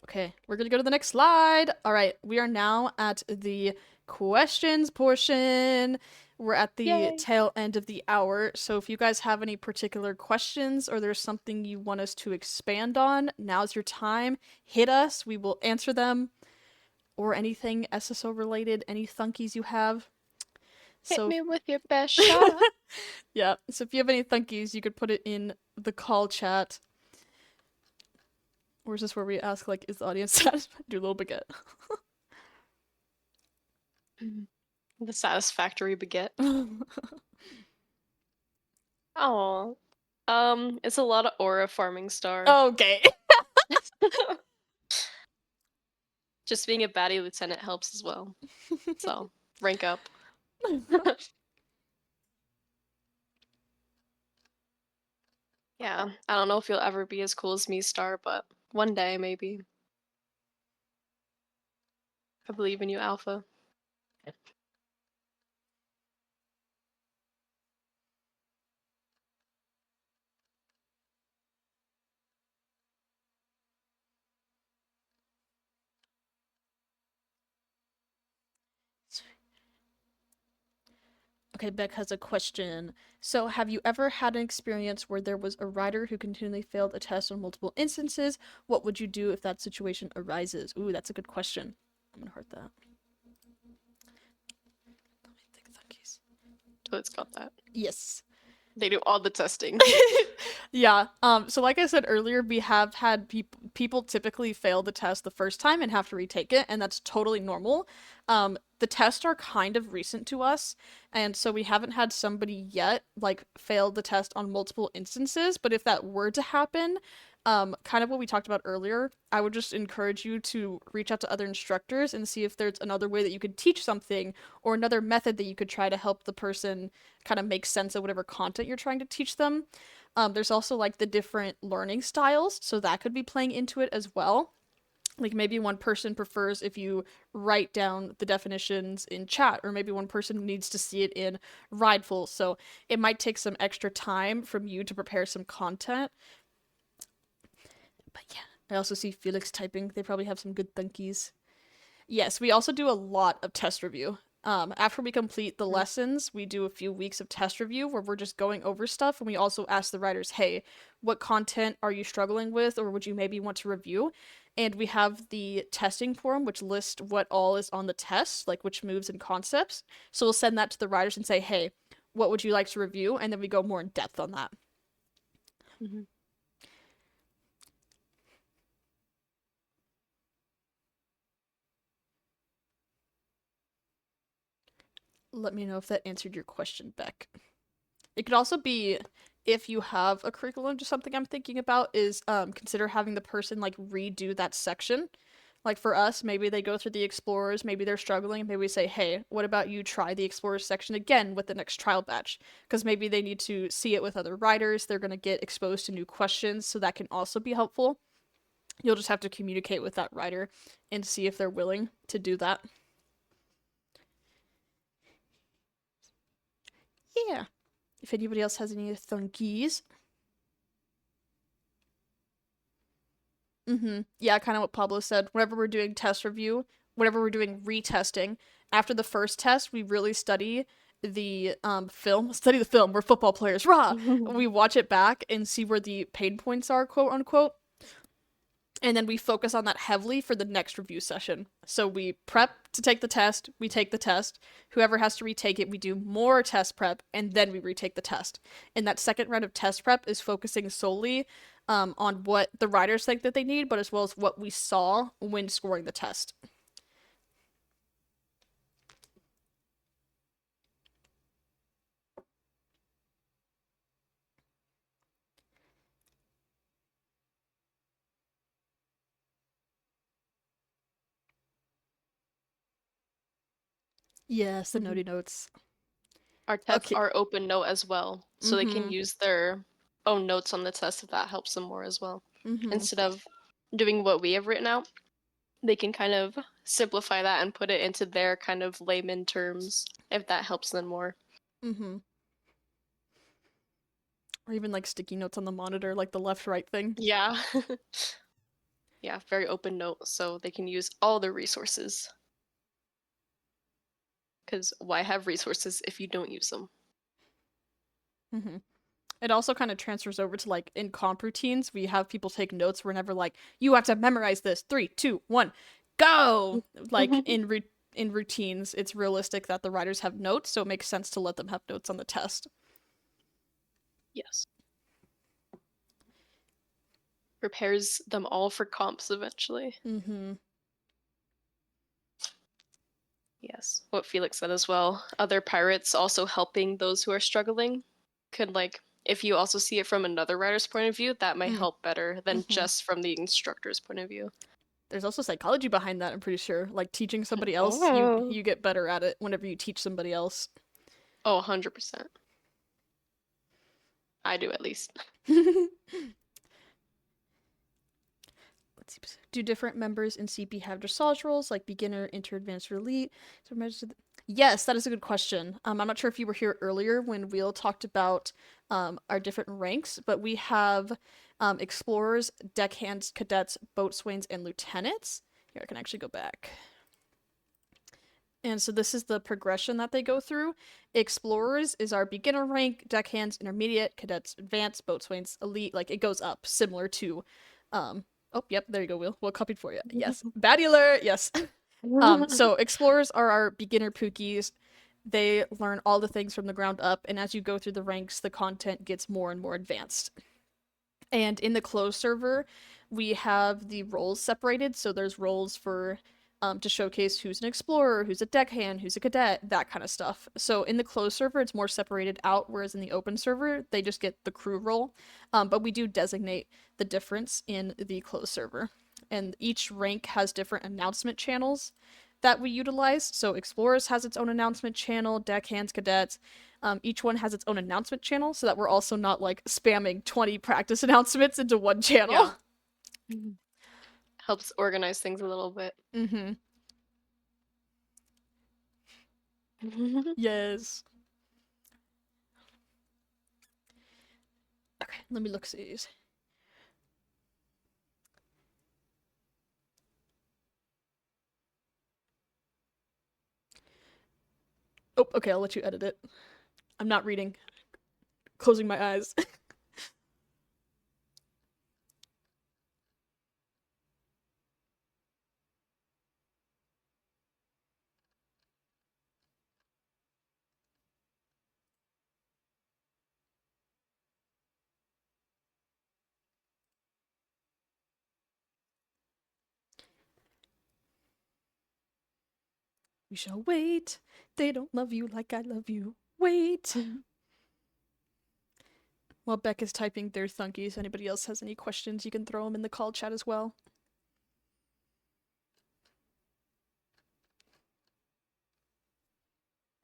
Okay, we're gonna go to the next slide. All right, we are now at the questions portion. We're at the Yay! tail end of the hour, so if you guys have any particular questions or there's something you want us to expand on, now's your time. Hit us, we will answer them. or anything SSO related, any thunkies you have. Hit So me with your best shot. yeah, so if you have any thunkies, you could put it in the call chat. Or is this where we ask, like, is the audience satisfied? Do a little baguette. The satisfactory baguette. Oh, it's a lot of aura farming star. Okay. Just being a baddie lieutenant helps as well. So, rank up. Yeah, I don't know if you'll ever be as cool as me, Star, but one day maybe. I believe in you, Alpha. Okay, Beck has a question. So, have you ever had an experience where there was a rider who continually failed a test on multiple instances? What would you do if that situation arises? Ooh, that's a good question. I'm gonna heart that. Let me think thunkies. So it's got that. Yes. They do all the testing. Yeah. So like I said earlier, we have had people typically fail the test the first time and have to retake it, and that's totally normal. The tests are kind of recent to us, and so we haven't had somebody yet like fail the test on multiple instances, but if that were to happen, kind of what we talked about earlier, I would just encourage you to reach out to other instructors and see if there's another way that you could teach something or another method that you could try to help the person kind of make sense of whatever content you're trying to teach them. There's also like the different learning styles, so that could be playing into it as well. Like maybe one person prefers if you write down the definitions in chat, or maybe one person needs to see it in Rideful. So it might take some extra time from you to prepare some content. But yeah, I also see Felix typing. They probably have some good thunkies. Yes, we also do a lot of test review. After we complete the lessons, we do a few weeks of test review where we're just going over stuff, and we also ask the writers, hey, what content are you struggling with, or would you maybe want to review? And we have the testing forum, which lists what all is on the test, like which moves and concepts. So we'll send that to the writers and say, hey, what would you like to review? And then we go more in depth on that. Mm-hmm. Let me know if that answered your question, Beck. It could also be if you have a curriculum, just something I'm thinking about is consider having the person like redo that section. Like for us, maybe they go through the explorers, maybe they're struggling, maybe we say, hey, what about you try the explorers section again with the next trial batch? Because maybe they need to see it with other writers, they're going to get exposed to new questions, so that can also be helpful. You'll just have to communicate with that writer and see if they're willing to do that. Yeah. If anybody else has any thunkies. Yeah, kind of what Pablo said. Whenever we're doing test review, whenever we're doing retesting, after the first test, we really study the film. Study the film. We're football players. Rah! We watch it back and see where the pain points are, quote unquote. And then we focus on that heavily for the next review session. So we prep to take the test, we take the test. Whoever has to retake it, we do more test prep, and then we retake the test. And that second round of test prep is focusing solely on what the writers think that they need, but as well as what we saw when scoring the test. Yes, the notey notes. Our tests Okay. are open note as well, so they can use their own notes on the test if that helps them more as well. Instead of doing what we have written out, they can kind of simplify that and put it into their kind of layman terms if that helps them more. Or even like sticky notes on the monitor, like the left-right thing. Yeah. Yeah, very open note, so they can use all their resources. Because why have resources if you don't use them? It also kind of transfers over to like in comp routines. We have people take notes whenever like you have to memorize this 3, 2, 1. go. Like in routines, it's realistic that the riders have notes, so it makes sense to let them have notes on the test. Yes. Prepares them all for comps eventually. Mm-hmm. Yes. What Felix said as well. Other pirates also helping those who are struggling could, like, if you also see it from another rider's point of view, that might help better than just from the instructor's point of view. There's also psychology behind that, I'm pretty sure. Like teaching somebody else, Oh. you get better at it whenever you teach somebody else. Oh, 100%. I do, at least. Let's see. Do different members in CP have dressage roles like beginner, inter, advanced, or elite? Yes, that is a good question. I'm not sure if you were here earlier when Will talked about our different ranks, but we have explorers, deckhands, cadets, boatswains, and lieutenants. Here, I can actually go back. And so this is the progression that they go through. Explorers is our beginner rank, deckhands, intermediate, cadets, advanced, boatswains, elite. Like it goes up, similar to oh, yep, there you go, Will. Well copied for you. Yes. Baddie alert! Yes. So explorers are our beginner pookies. They learn all the things from the ground up, and as you go through the ranks, the content gets more and more advanced. And in the closed server, we have the roles separated. So there's roles for to showcase who's an explorer, who's a deckhand, who's a cadet, that kind of stuff. So in the closed server, it's more separated out, whereas in the open server, they just get the crew role. But we do designate the difference in the closed server. And each rank has different announcement channels that we utilize. So Explorers has its own announcement channel, deckhands, cadets. Each one has its own announcement channel so that we're also not like spamming 20 practice announcements into one channel. Yeah. Helps organize things a little bit. Mm-hmm. Yes. Okay, let me look see these. Oh, okay, I'll let you edit it. I'm not reading. Closing my eyes. We shall wait. They don't love you like I love you. Wait. While Beck is typing their thunkies, anybody else has any questions, you can throw them in the call chat as well.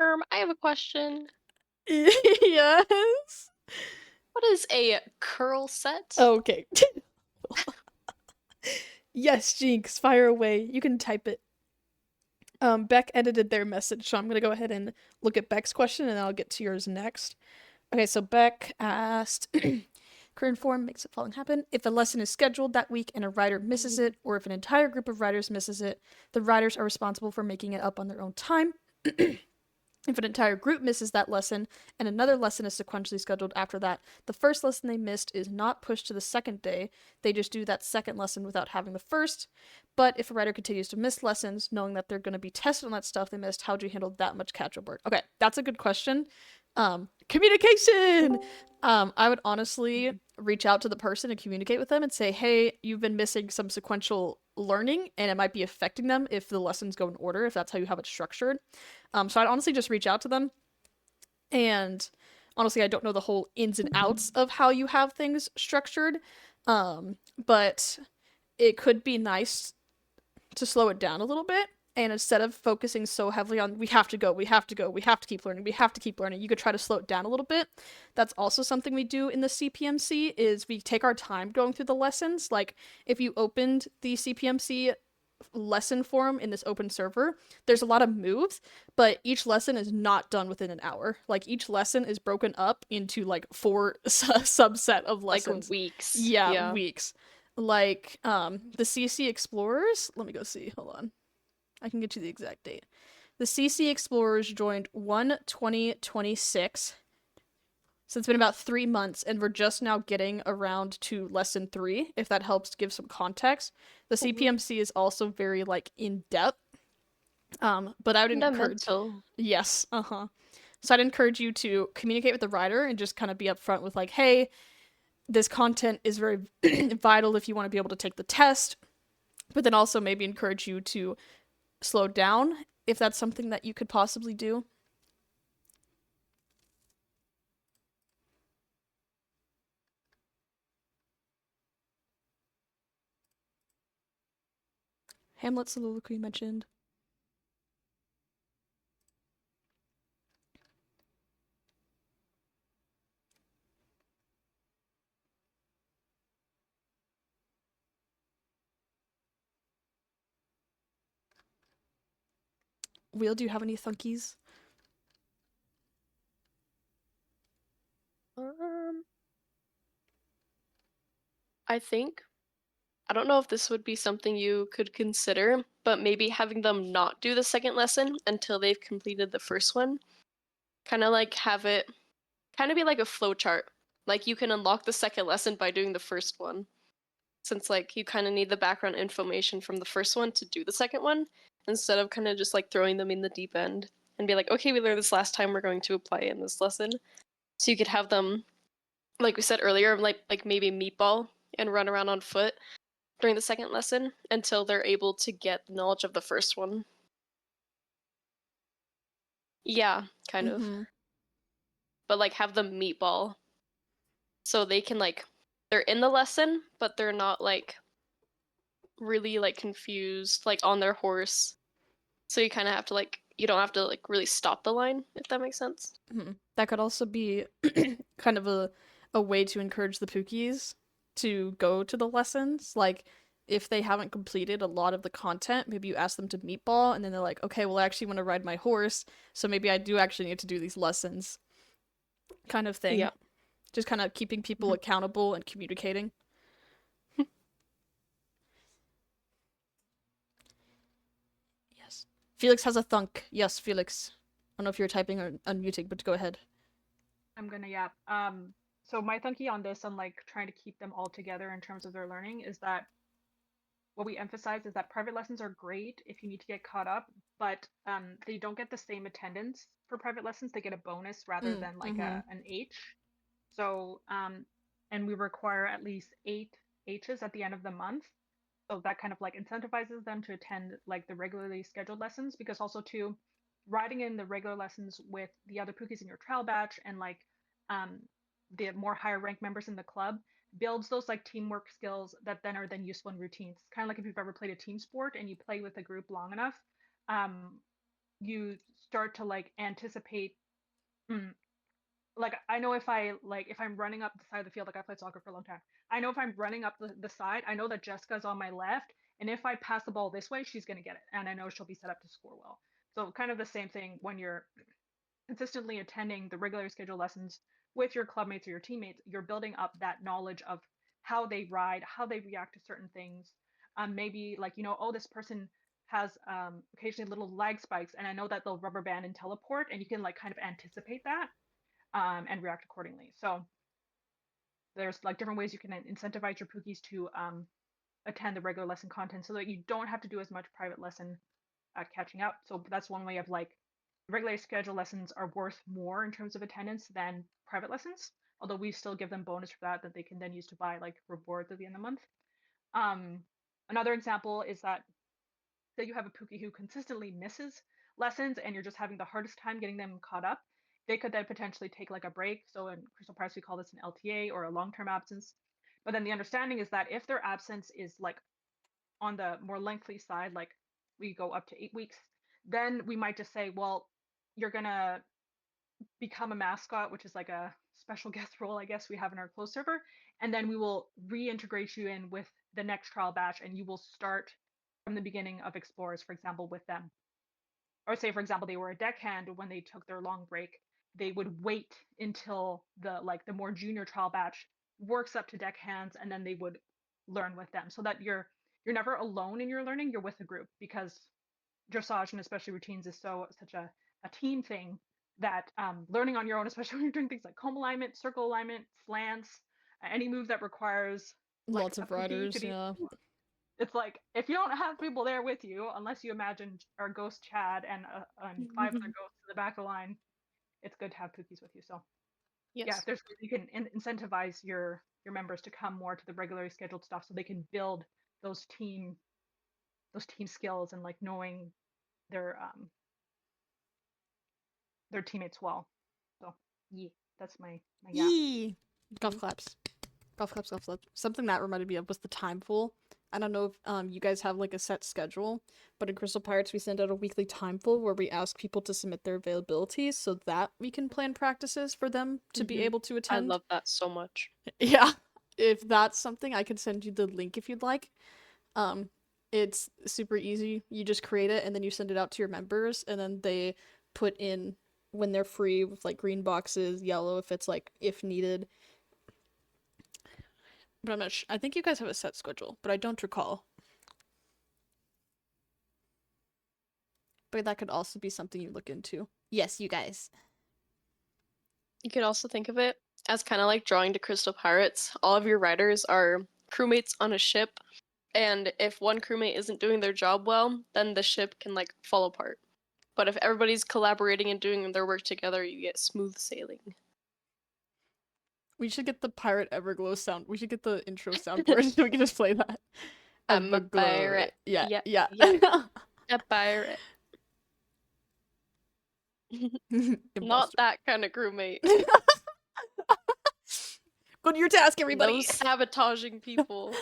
I have a question. Yes. What is a curl set? Okay. Yes, Jinx, fire away. You can type it. Beck edited their message, so I'm gonna go ahead and look at Beck's question and I'll get to yours next. Okay, so Beck asked current form makes the following happen. If a lesson is scheduled that week and a writer misses it, or if an entire group of writers misses it, the writers are responsible for making it up on their own time. If an entire group misses that lesson and another lesson is sequentially scheduled after that, the first lesson they missed is not pushed to the second day. They just do that second lesson without having the first. But if a writer continues to miss lessons, knowing that they're going to be tested on that stuff they missed, how do you handle that much catch-up work? Okay, that's a good question. Communication! I would honestly reach out to the person and communicate with them and say, hey, you've been missing some sequential learning and it might be affecting them if the lessons go in order, if that's how you have it structured. So I'd honestly just reach out to them. And honestly, I don't know the whole ins and outs of how you have things structured. But it could be nice to slow it down a little bit. And instead of focusing so heavily on we have to go, we have to go, we have to keep learning, we have to keep learning, you could try to slow it down a little bit. That's also something we do in the CPMC is we take our time going through the lessons. Like if you opened the CPMC lesson forum in this open server, there's a lot of moves, but each lesson is not done within an hour. Like each lesson is broken up into like 4 subset of lessons. Like weeks. Yeah, weeks. Like the CC Explorers, let me go see. Hold on. I can get you the exact date. The CC Explorers joined 1/20/26. So it's been about 3 months, and we're just now getting around to lesson 3, if that helps give some context. The CPMC is also very like in depth. But I would encourage, Fundamental. yes, So I'd encourage you to communicate with the writer and just kind of be upfront with like, hey, this content is very vital if you want to be able to take the test. But then also maybe encourage you to slow down if that's something that you could possibly do. Hamlet soliloquy mentioned. Wheel, do you have any thunkies? Um, I think I don't know if this would be something you could consider, but maybe having them not do the second lesson until they've completed the first one. Kind of like have it kind of be like a flow chart. Like you can unlock the second lesson by doing the first one. Since like you kind of need the background information from the first one to do the second one instead of kind of just like throwing them in the deep end and be like, okay, we learned this last time, we're going to apply it in this lesson. So you could have them, like we said earlier, like maybe meatball and run around on foot during the second lesson until they're able to get the knowledge of the first one. Yeah, kind of. Mm-hmm. But like have them meatball so they can like they're in the lesson, but they're not like really like confused, like on their horse. So you kind of have to like you don't have to like really stop the line if that makes sense. Mm-hmm. That could also be kind of a way to encourage the Pookies to go to the lessons. Like, if they haven't completed a lot of the content, maybe you ask them to meatball, and then they're like, okay, well, I actually want to ride my horse, so maybe I do actually need to do these lessons, kind of thing. Yeah. Just kind of keeping people accountable and communicating. Yes. Felix has a thunk. Yes, Felix. I don't know if you're typing or unmuting, but go ahead. I'm gonna yap. So my thinking on this and like trying to keep them all together in terms of their learning is that what we emphasize is that private lessons are great if you need to get caught up, but they don't get the same attendance for private lessons. They get a bonus rather than like Mm-hmm. an H. So and we require at least 8 H's at the end of the month. So that kind of like incentivizes them to attend like the regularly scheduled lessons because also too riding in the regular lessons with the other Pookies in your trial batch and like um the more higher ranked members in the club builds those like teamwork skills that then are then useful in routines. Kind of like if you've ever played a team sport and you play with a group long enough, um you start to like anticipate mm, like I know if I'm running up the side of the field, like I played soccer for a long time. I know if I'm running up the side, I know that Jessica's on my left, and if I pass the ball this way, she's gonna get it, and I know she'll be set up to score well. So kind of the same thing when you're consistently attending the regular scheduled lessons with your clubmates or your teammates, you're building up that knowledge of how they ride, how they react to certain things. Maybe like oh, this person has occasionally little lag spikes, and I know that they'll rubber band and teleport, and you can like kind of anticipate that and react accordingly. So there's like different ways you can incentivize your Pookies to attend the regular lesson content so that you don't have to do as much private lesson catching up. So that's one way of like regular scheduled lessons are worth more in terms of attendance than private lessons, although we still give them bonus for that they can then use to buy like rewards at the end of the month. Um, Another example is that say you have a Pookie who consistently misses lessons and you're just having the hardest time getting them caught up, they could then potentially take like a break. So in Crystal Price, we call this an LTA or a long-term absence. But then the understanding is that if their absence is like on the more lengthy side, like we go up to 8 weeks, then we might just say, well, you're gonna become a mascot, which is like a special guest role, I guess we have in our closed server, and then we will reintegrate you in with the next trial batch, and you will start from the beginning of Explorers, for example, with them. Or say, for example, they were a deckhand when they took their long break, they would wait until the more junior trial batch works up to deckhands, and then they would learn with them, so that you're never alone in your learning. You're with a group because dressage and especially routines is such a team thing that learning on your own, especially when you're doing things like comb alignment, circle alignment, slants, any move that requires like Lots a of Pookie riders, to be, yeah. it's like if you don't have people there with you, unless you imagine our ghost Chad and 5 other ghosts in the back of the line, it's good to have Pookies with you. So yeah, if Yes. there's you can incentivize your members to come more to the regularly scheduled stuff so they can build those team skills and like knowing their teammates well. So yeah, that's my yeah. Yee! Golf claps. Golf claps, golf claps. Something that reminded me of was the time pool. I don't know if you guys have like a set schedule, but in Crystal Pirates we send out a weekly time pool where we ask people to submit their availability so that we can plan practices for them to be Mhm. able to I attend. love that so much. Yeah. If that's something, I can send you the link if you'd like. It's super easy. You just create it and then you send it out to your members and then they put in when they're free with like green boxes, yellow if it's like if needed. But I'm not I think you guys have a set schedule, but I don't recall. But that could also be something you look into. Yes, you guys. You could also think of it as kind of like drawing to Crystal Pirates. All of your riders are crewmates on a ship, and if one crewmate isn't doing their job well, then the ship can like fall apart. But if everybody's collaborating and doing their work together, you get smooth sailing. We should get the Pirate Everglow sound. We should get the intro soundboard so we can just play that. I'm a Everglow. pirate. Yeah, Yep, yeah. yep. A pirate. Not Imposter. that kind of crewmate. Go to your task, No everybody. sabotaging people.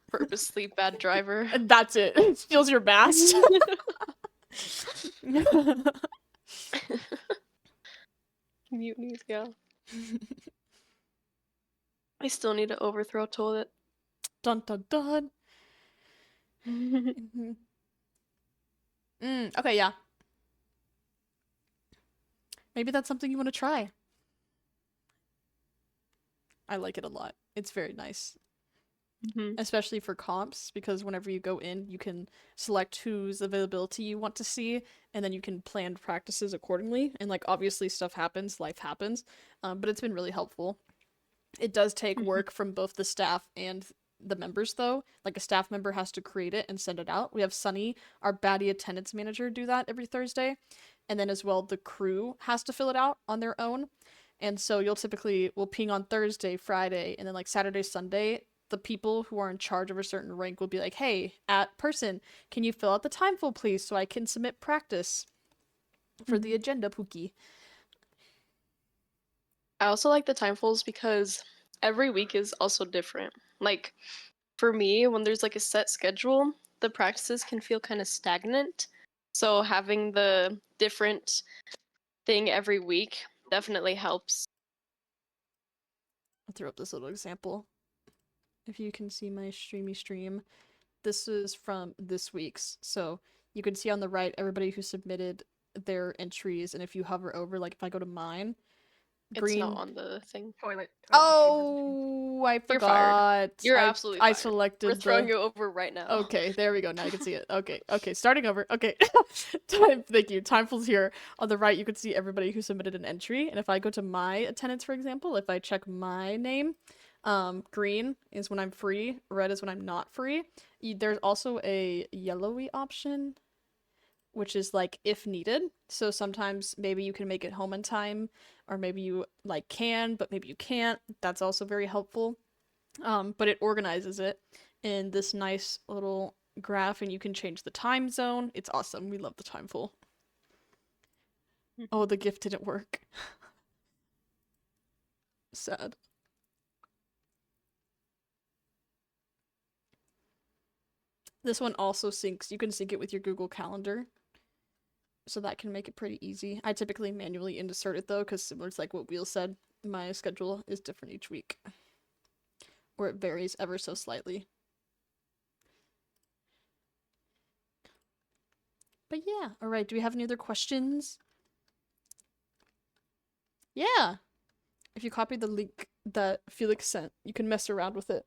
Purposely bad driver. And that's it. Steals your mast. Mutinies, yeah. I still need to overthrow toilet. Dun dun dun. Okay, yeah. Maybe that's something you want to try. I like it a lot. It's very nice. Especially for comps, because whenever you go in, you can select whose availability you want to see, and then you can plan practices accordingly. And like obviously stuff happens, life happens, but it's been really helpful. It does take work from both the staff and the members though. Like a staff member has to create it and send it out. We have Sunny, our baddie attendance manager, do that every Thursday. And then as well the crew has to fill it out on their own. And so we'll ping on Thursday, Friday, and then like Saturday, Sunday, the people who are in charge of a certain rank will be like, hey, at person, can you fill out the timeful please so I can submit practice for the agenda, Pookie? I also like the timefuls because every week is also different. Like, for me, when there's like a set schedule, the practices can feel kind of stagnant. So having the different thing every week definitely helps. I'll throw up this little example. If you can see my stream, this is from this week's. So you can see on the right everybody who submitted their entries, and if you hover over, like if I go to mine, green. It's not on the thing. Toilet. Oh, I You're fired. forgot. You're absolutely I fired. selected We're throwing the... you over right now. Okay, there we go. Now you can see it. Okay, starting over. Okay. Thank you. Timeful's here. On the right, you can see everybody who submitted an entry. And if I go to my attendance, for example, if I check my name, green is when I'm free, red is when I'm not free. There's also a yellowy option, which is like if needed. So sometimes maybe you can make it home in time, or maybe you like can, but maybe you can't. That's also very helpful. But it organizes it in this nice little graph, and you can change the time zone. It's awesome. We love the timeful. Oh, the gift didn't work. Sad. This one also syncs. You can sync it with your Google Calendar. So that can make it pretty easy. I typically manually insert it though, because similar to like what Wheel said, my schedule is different each week. Or it varies ever so slightly. But yeah, alright, do we have any other questions? Yeah! If you copy the link that Felix sent, you can mess around with it.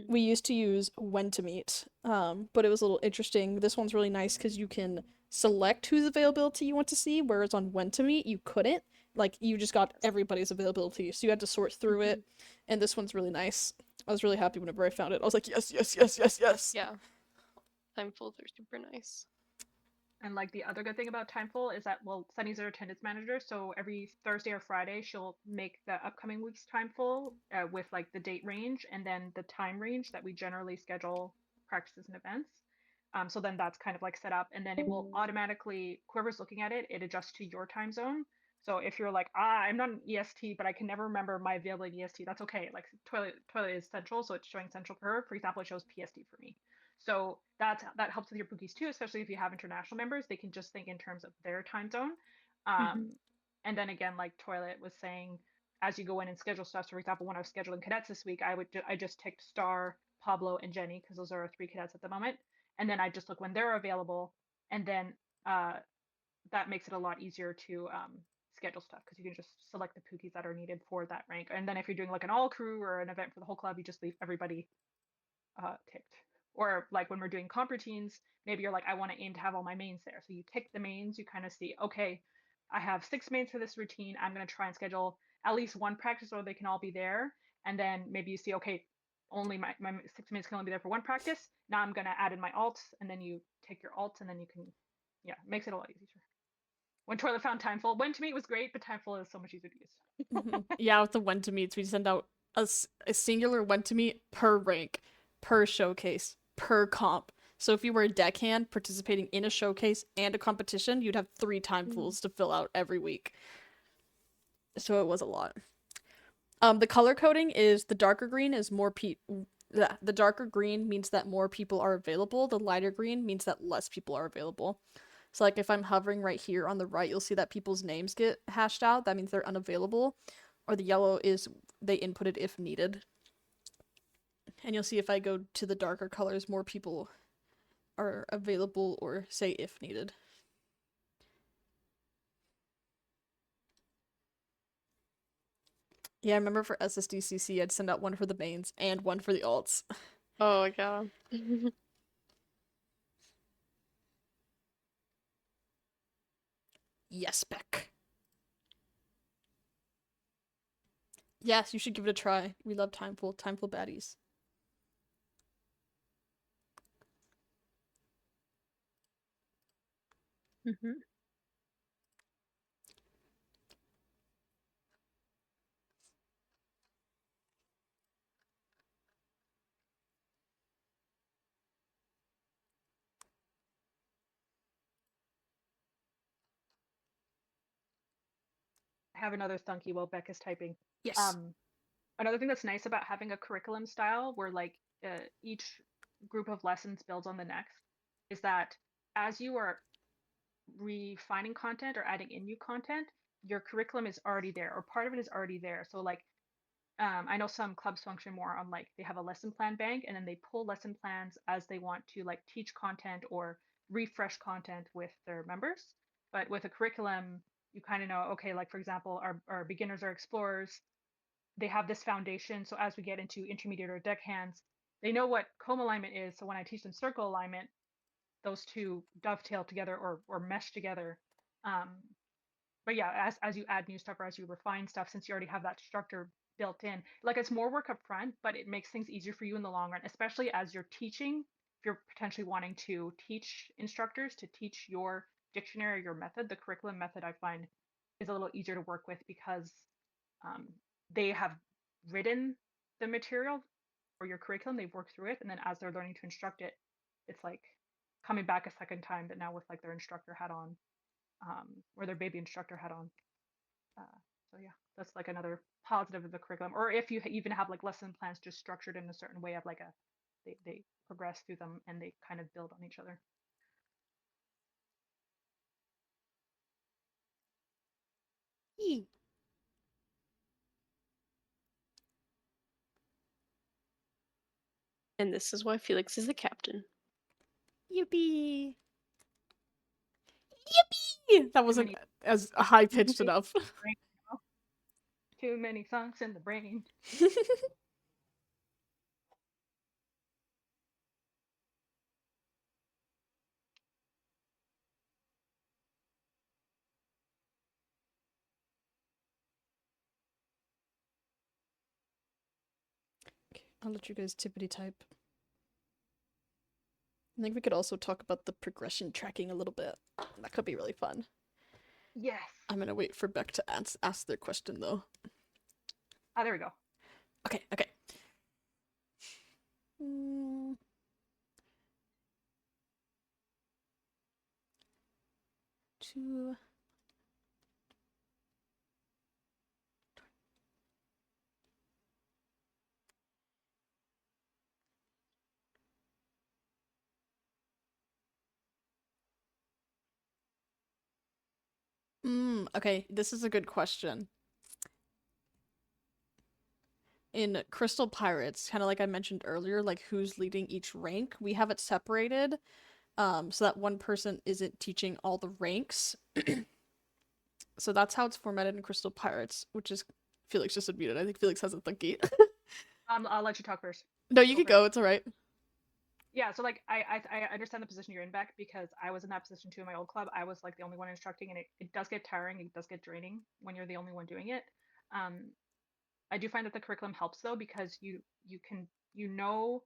We used to use when to meet, but it was a little interesting. This one's really nice because you can select whose availability you want to see, whereas on when to meet you couldn't. Like you just got everybody's availability, so you had to sort through it. And this one's really nice. I was really happy whenever I found it. I was like, yes, yes, yes, yes, yes. Yeah. Timefuls are super nice. And like the other good thing about Timeful is that, well, Sunny's our attendance manager, so every Thursday or Friday she'll make the upcoming week's Timeful with like the date range and then the time range that we generally schedule practices and events. So then that's kind of like set up, and then it will automatically, whoever's looking at it, it adjusts to your time zone. So if you're like, I'm not an EST, but I can never remember my availability EST, that's okay. Like toilet is central, so it's showing central for her. For example, it shows PST for me. So that helps with your bookies too, especially if you have international members. They can just think in terms of their time zone. And then again, like Toilet was saying, as you go in and schedule stuff. So for example, when I was scheduling cadets this week, I just ticked Star, Pablo, and Jenny because those are our 3 cadets at the moment. And then I just look when they're available, and then that makes it a lot easier to schedule stuff because you can just select the pookies that are needed for that rank. And then if you're doing like an all crew or an event for the whole club, you just leave everybody ticked. Or like when we're doing comp routines, maybe you're like, I want to aim to have all my mains there. So you tick the mains, you kind of see, okay, I have 6 mains for this routine. I'm going to try and schedule at least one practice where they can all be there. And then maybe you see, okay, only my 6 mains can only be there for one practice. Now I'm going to add in my alts, and then you take your alts, and then you can, yeah, it makes it a lot easier. When Toilet found Timeful, when to meet was great, but Timeful is so much easier to use. Yeah, with the when to meets, we send out a singular when to meet per rank, per showcase, per comp. So if you were a deckhand participating in a showcase and a competition, you'd have 3 Timefools to fill out every week. So it was a lot. The color coding is the darker green is more the darker green means that more people are available. The lighter green means that less people are available. So like if I'm hovering right here on the right, you'll see that people's names get hashed out. That means they're unavailable. Or the yellow is they inputted if needed. And you'll see if I go to the darker colors, more people are available or say if needed. Yeah, I remember for SSDCC, I'd send out one for the mains and one for the alts. Oh, yeah. Yes, Beck. Yes, you should give it a try. We love Timeful baddies. I have another Thunky while Beck is typing. Yes. Another thing that's nice about having a curriculum style where like each group of lessons builds on the next is that as you are refining content or adding in new content, your curriculum is already there or part of it is already there. So like I know some clubs function more on like they have a lesson plan bank and then they pull lesson plans as they want to like teach content or refresh content with their members. But with a curriculum, you kind of know, okay, like for example, our beginners or explorers, they have this foundation. So as we get into intermediate or deckhands, they know what comb alignment is. So when I teach them circle alignment, those two dovetail together or mesh together. Um, but yeah, as you add new stuff or as you refine stuff, since you already have that structure built in, like it's more work up front, but it makes things easier for you in the long run, especially as you're teaching. If you're potentially wanting to teach instructors to teach your dictionary or your method, the curriculum method I find is a little easier to work with because um, they have written the material for your curriculum, they've worked through it, and then as they're learning to instruct it, it's like coming back a second time, but now with like their instructor hat on, or their baby instructor hat on. So yeah, that's like another positive of the curriculum. Or if you even have like lesson plans just structured in a certain way of like they progress through them and they kind of build on each other. And this is why Felix is the captain. Yippee! Yippee! That wasn't as high pitched enough. Too many songs in the brain. I'll let you guys tippity type. I think we could also talk about the progression tracking a little bit. That could be really fun. Yes. I'm gonna wait for Beck to ask their question though. Ah, there we go. Okay, okay. Mm. Two. Okay, this is a good question. In Crystal Pirates, kind of like I mentioned earlier, like who's leading each rank, we have it separated, so that one person isn't teaching all the ranks. So that's how it's formatted in Crystal Pirates, which is Felix just unmuted. I think Felix has a thingy. I'll let you talk first. No, you Go can for it. go. It's all right. Yeah, so like I understand the position you're in, Beck, because I was in that position too in my old club. I was like the only one instructing, and it does get tiring, it does get draining when you're the only one doing it. Um, I do find that the curriculum helps though, because you can you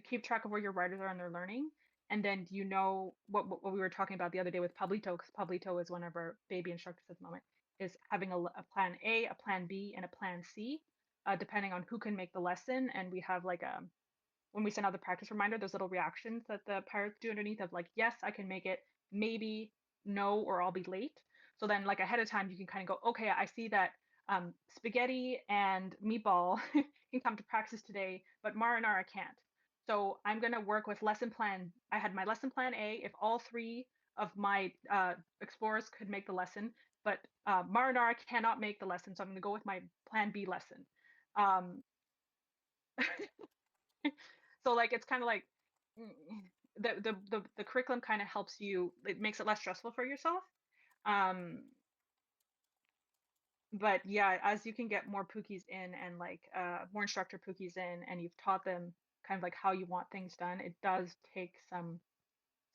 keep track of where your riders are in their learning, and then you know what we were talking about the other day with Pablito, because Pablito is one of our baby instructors at the moment, is having a plan A, a plan B, and a plan C, depending on who can make the lesson. And we have like when we send out the practice reminder, there's little reactions that the pirates do underneath of like, yes, I can make it, maybe, no, or I'll be late. So then like ahead of time, you can kind of go, okay, I see that spaghetti and meatball can come to practice today, but marinara can't. So I'm going to work with lesson plan. I had my lesson plan A. If all three of my explorers could make the lesson, but marinara cannot make the lesson, so I'm going to go with my plan B lesson. Um, so like it's kind of like mm, the curriculum kind of helps you, it makes it less stressful for yourself. um but yeah, as you can get more pookies in and like more instructor pookies in, and you've taught them kind of like how you want things done, it does take some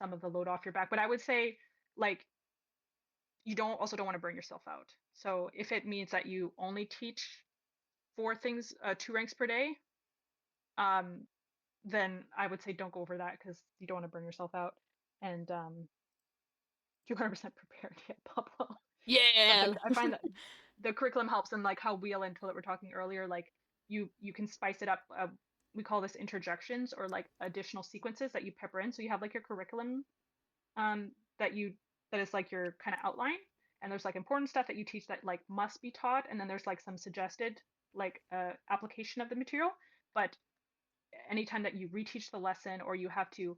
of the load off your back. But I would say like you don't want to burn yourself out. So if it means that you only teach four things, two ranks per day, um then I would say don't go over that, because you don't want to burn yourself out. And 200% prepared, yeah, Pablo. But Yeah. I find that the curriculum helps, and like how wheel and toilet were talking earlier, like you can spice it up. We call this interjections, or like additional sequences that you pepper in. So you have like your curriculum um, that you that is like your kind of outline, and there's like important stuff that you teach that like must be taught, and then there's like some suggested like application of the material. But anytime that you reteach the lesson, or you have to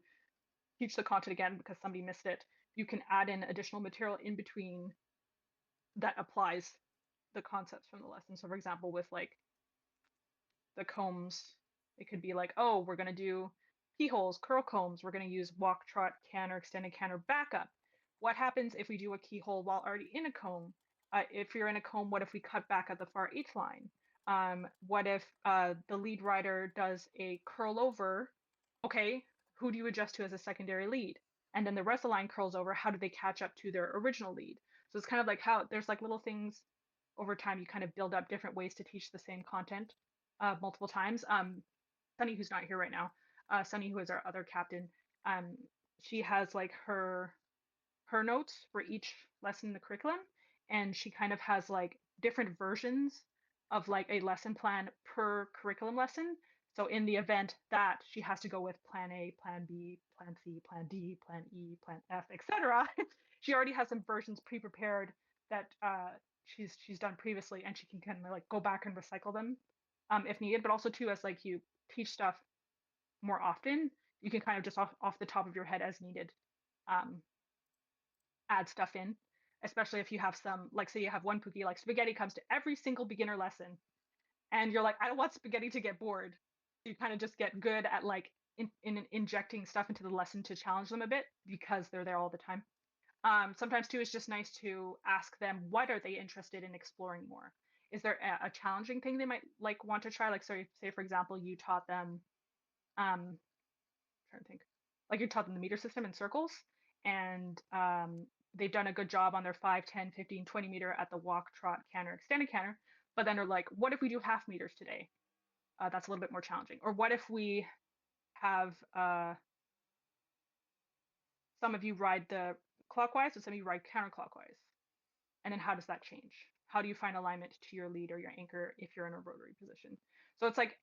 teach the content again because somebody missed it, you can add in additional material in between that applies the concepts from the lesson. So for example, with like the combs, it could be like, oh, we're going to do keyholes, curl combs. We're going to use walk, trot, canter, extended canter, backup. What happens if we do a keyhole while already in a comb? If you're in a comb, what if we cut back at the far eighth line? What if the lead rider does a curl over? Okay, who do you adjust to as a secondary lead? And then the rest of the line curls over. How do they catch up to their original lead? So it's kind of like how there's like little things over time. You kind of build up different ways to teach the same content multiple times. Sunny, who's not here right now, Sunny, who is our other captain, um, she has like her notes for each lesson in the curriculum, and she kind of has like different versions of like a lesson plan per curriculum lesson. So in the event that she has to go with plan A, plan B, plan C, plan D, plan E, plan F, etc., she already has some versions pre-prepared that she's done previously, and she can kind of like go back and recycle them if needed. But also too, as like you teach stuff more often, you can kind of just off the top of your head as needed um, add stuff in, especially if you have some, like say you have one pookie, like spaghetti comes to every single beginner lesson, and you're like, I don't want spaghetti to get bored. You kind of just get good at like in injecting stuff into the lesson to challenge them a bit, because they're there all the time. Sometimes too, it's just nice to ask them, what are they interested in exploring more? Is there a challenging thing they might like want to try? Like, sorry, say for example, you taught them trying to think, like you taught them the meter system in circles, and they've done a good job on their 5, 10, 15, 20 meter at the walk, trot, canter, extended canter. But then they're like, what if we do half meters today? that's a little bit more challenging? Or what if we have some of you ride the clockwise and some of you ride counterclockwise? And then how does that change? How do you find alignment to your lead or your anchor if you're in a rotary position? So it's like,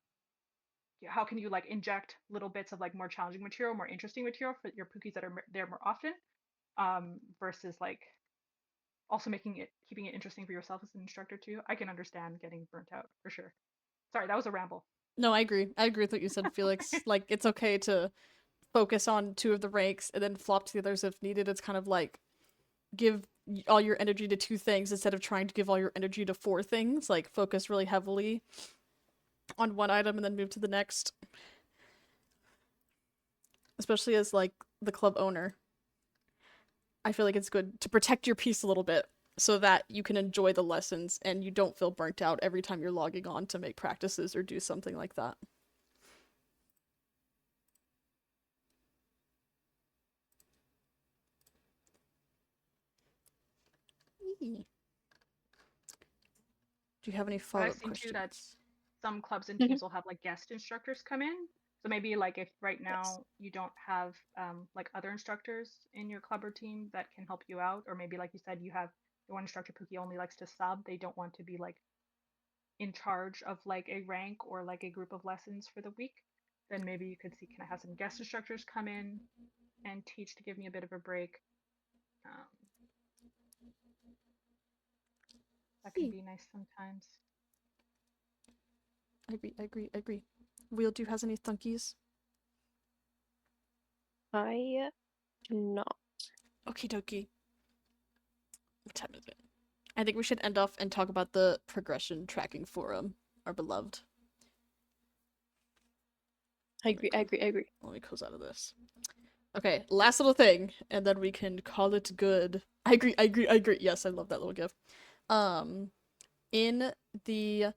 how can you like inject little bits of like more challenging material, more interesting material for your pookies that are there more often, versus like also keeping it interesting for yourself as an instructor too. I can understand getting burnt out for sure. Sorry, that was a ramble. No, I agree. I agree with what you said, Felix. Like, it's okay to focus on 2 of the ranks and then flop to the others if needed. It's kind of like give all your energy to 2 things instead of trying to give all your energy to 4 things. Like, focus really heavily on one item and then move to the next. Especially as, like, the club owner. I feel like it's good to protect your piece a little bit so that you can enjoy the lessons and you don't feel burnt out every time you're logging on to make practices or do something like that. Do you have any But I've follow-up seen too questions? that some clubs and Mhm. teams will have like guest instructors come in. So maybe like if right Yes. now you don't have like other instructors in your club or team that can help you out, or maybe like you said, you have the one instructor Pookie only likes to sub. They don't want to be like in charge of like a rank or like a group of lessons for the week. Then maybe you could see, can I have some guest instructors come in and teach to give me a bit of a break? Um, that can be nice sometimes. I agree. Wheel, do you have any thunkies? I do not. Okie dokie. What time is it? I think we should end off and talk about the progression tracking forum, our beloved. I agree. Let me close out of this. Okay, last little thing, and then we can call it good. I agree. Yes, I love that little gif. In the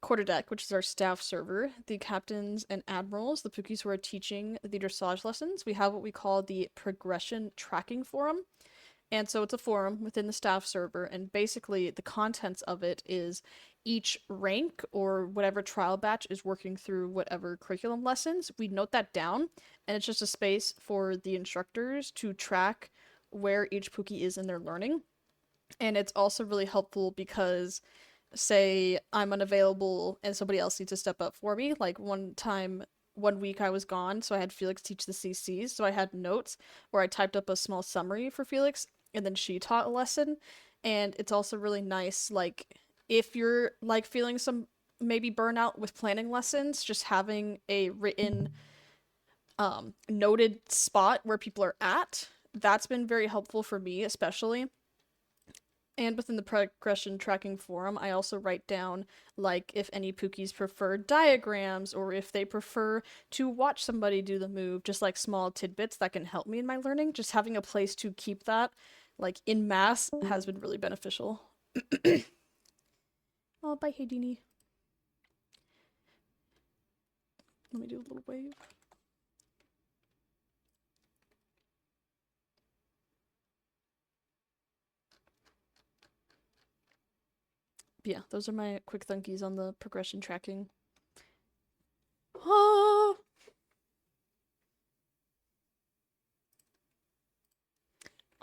quarterdeck, which is our staff server, the captains and admirals, the Pookies who are teaching the dressage lessons, we have what we call the progression tracking forum. And so it's a forum within the staff server, and basically the contents of it is each rank or whatever trial batch is working through whatever curriculum lessons. We note that down, and it's just a space for the instructors to track where each Pookie is in their learning. And it's also really helpful because, say, I'm unavailable and somebody else needs to step up for me. Like one week I was gone, so I had Felix teach the CCs, so I had notes where I typed up a small summary for Felix, and then she taught a lesson. And it's also really nice, like, if you're, like, feeling some maybe burnout with planning lessons, just having a written, noted spot where people are at, that's been very helpful for me, especially. And within the progression tracking forum, I also write down, like, if any Pookies prefer diagrams or if they prefer to watch somebody do the move, just like small tidbits that can help me in my learning. Just having a place to keep that, like, in mass has been really beneficial. Oh, bye, Heidini. Let me do a little wave. But yeah, those are my quick thunkies on the progression tracking. Ah!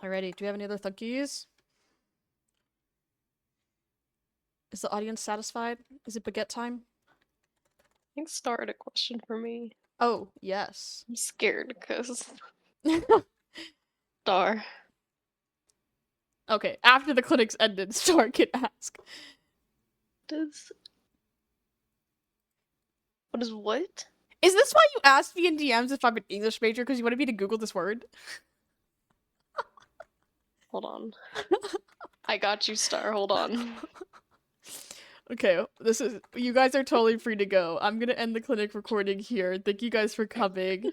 Alrighty, do we have any other thunkies? Is the audience satisfied? Is it baguette time? I think Star had a question for me. Oh, yes. I'm scared because Star. Okay, after the clinic's ended, Star can ask. What is what? Is this why you asked me in DMs if I'm an English major because you wanted me to Google this word? Hold on. I got you, Star. Hold on. Okay, you guys are totally free to go. I'm gonna end the clinic recording here. Thank you guys for coming.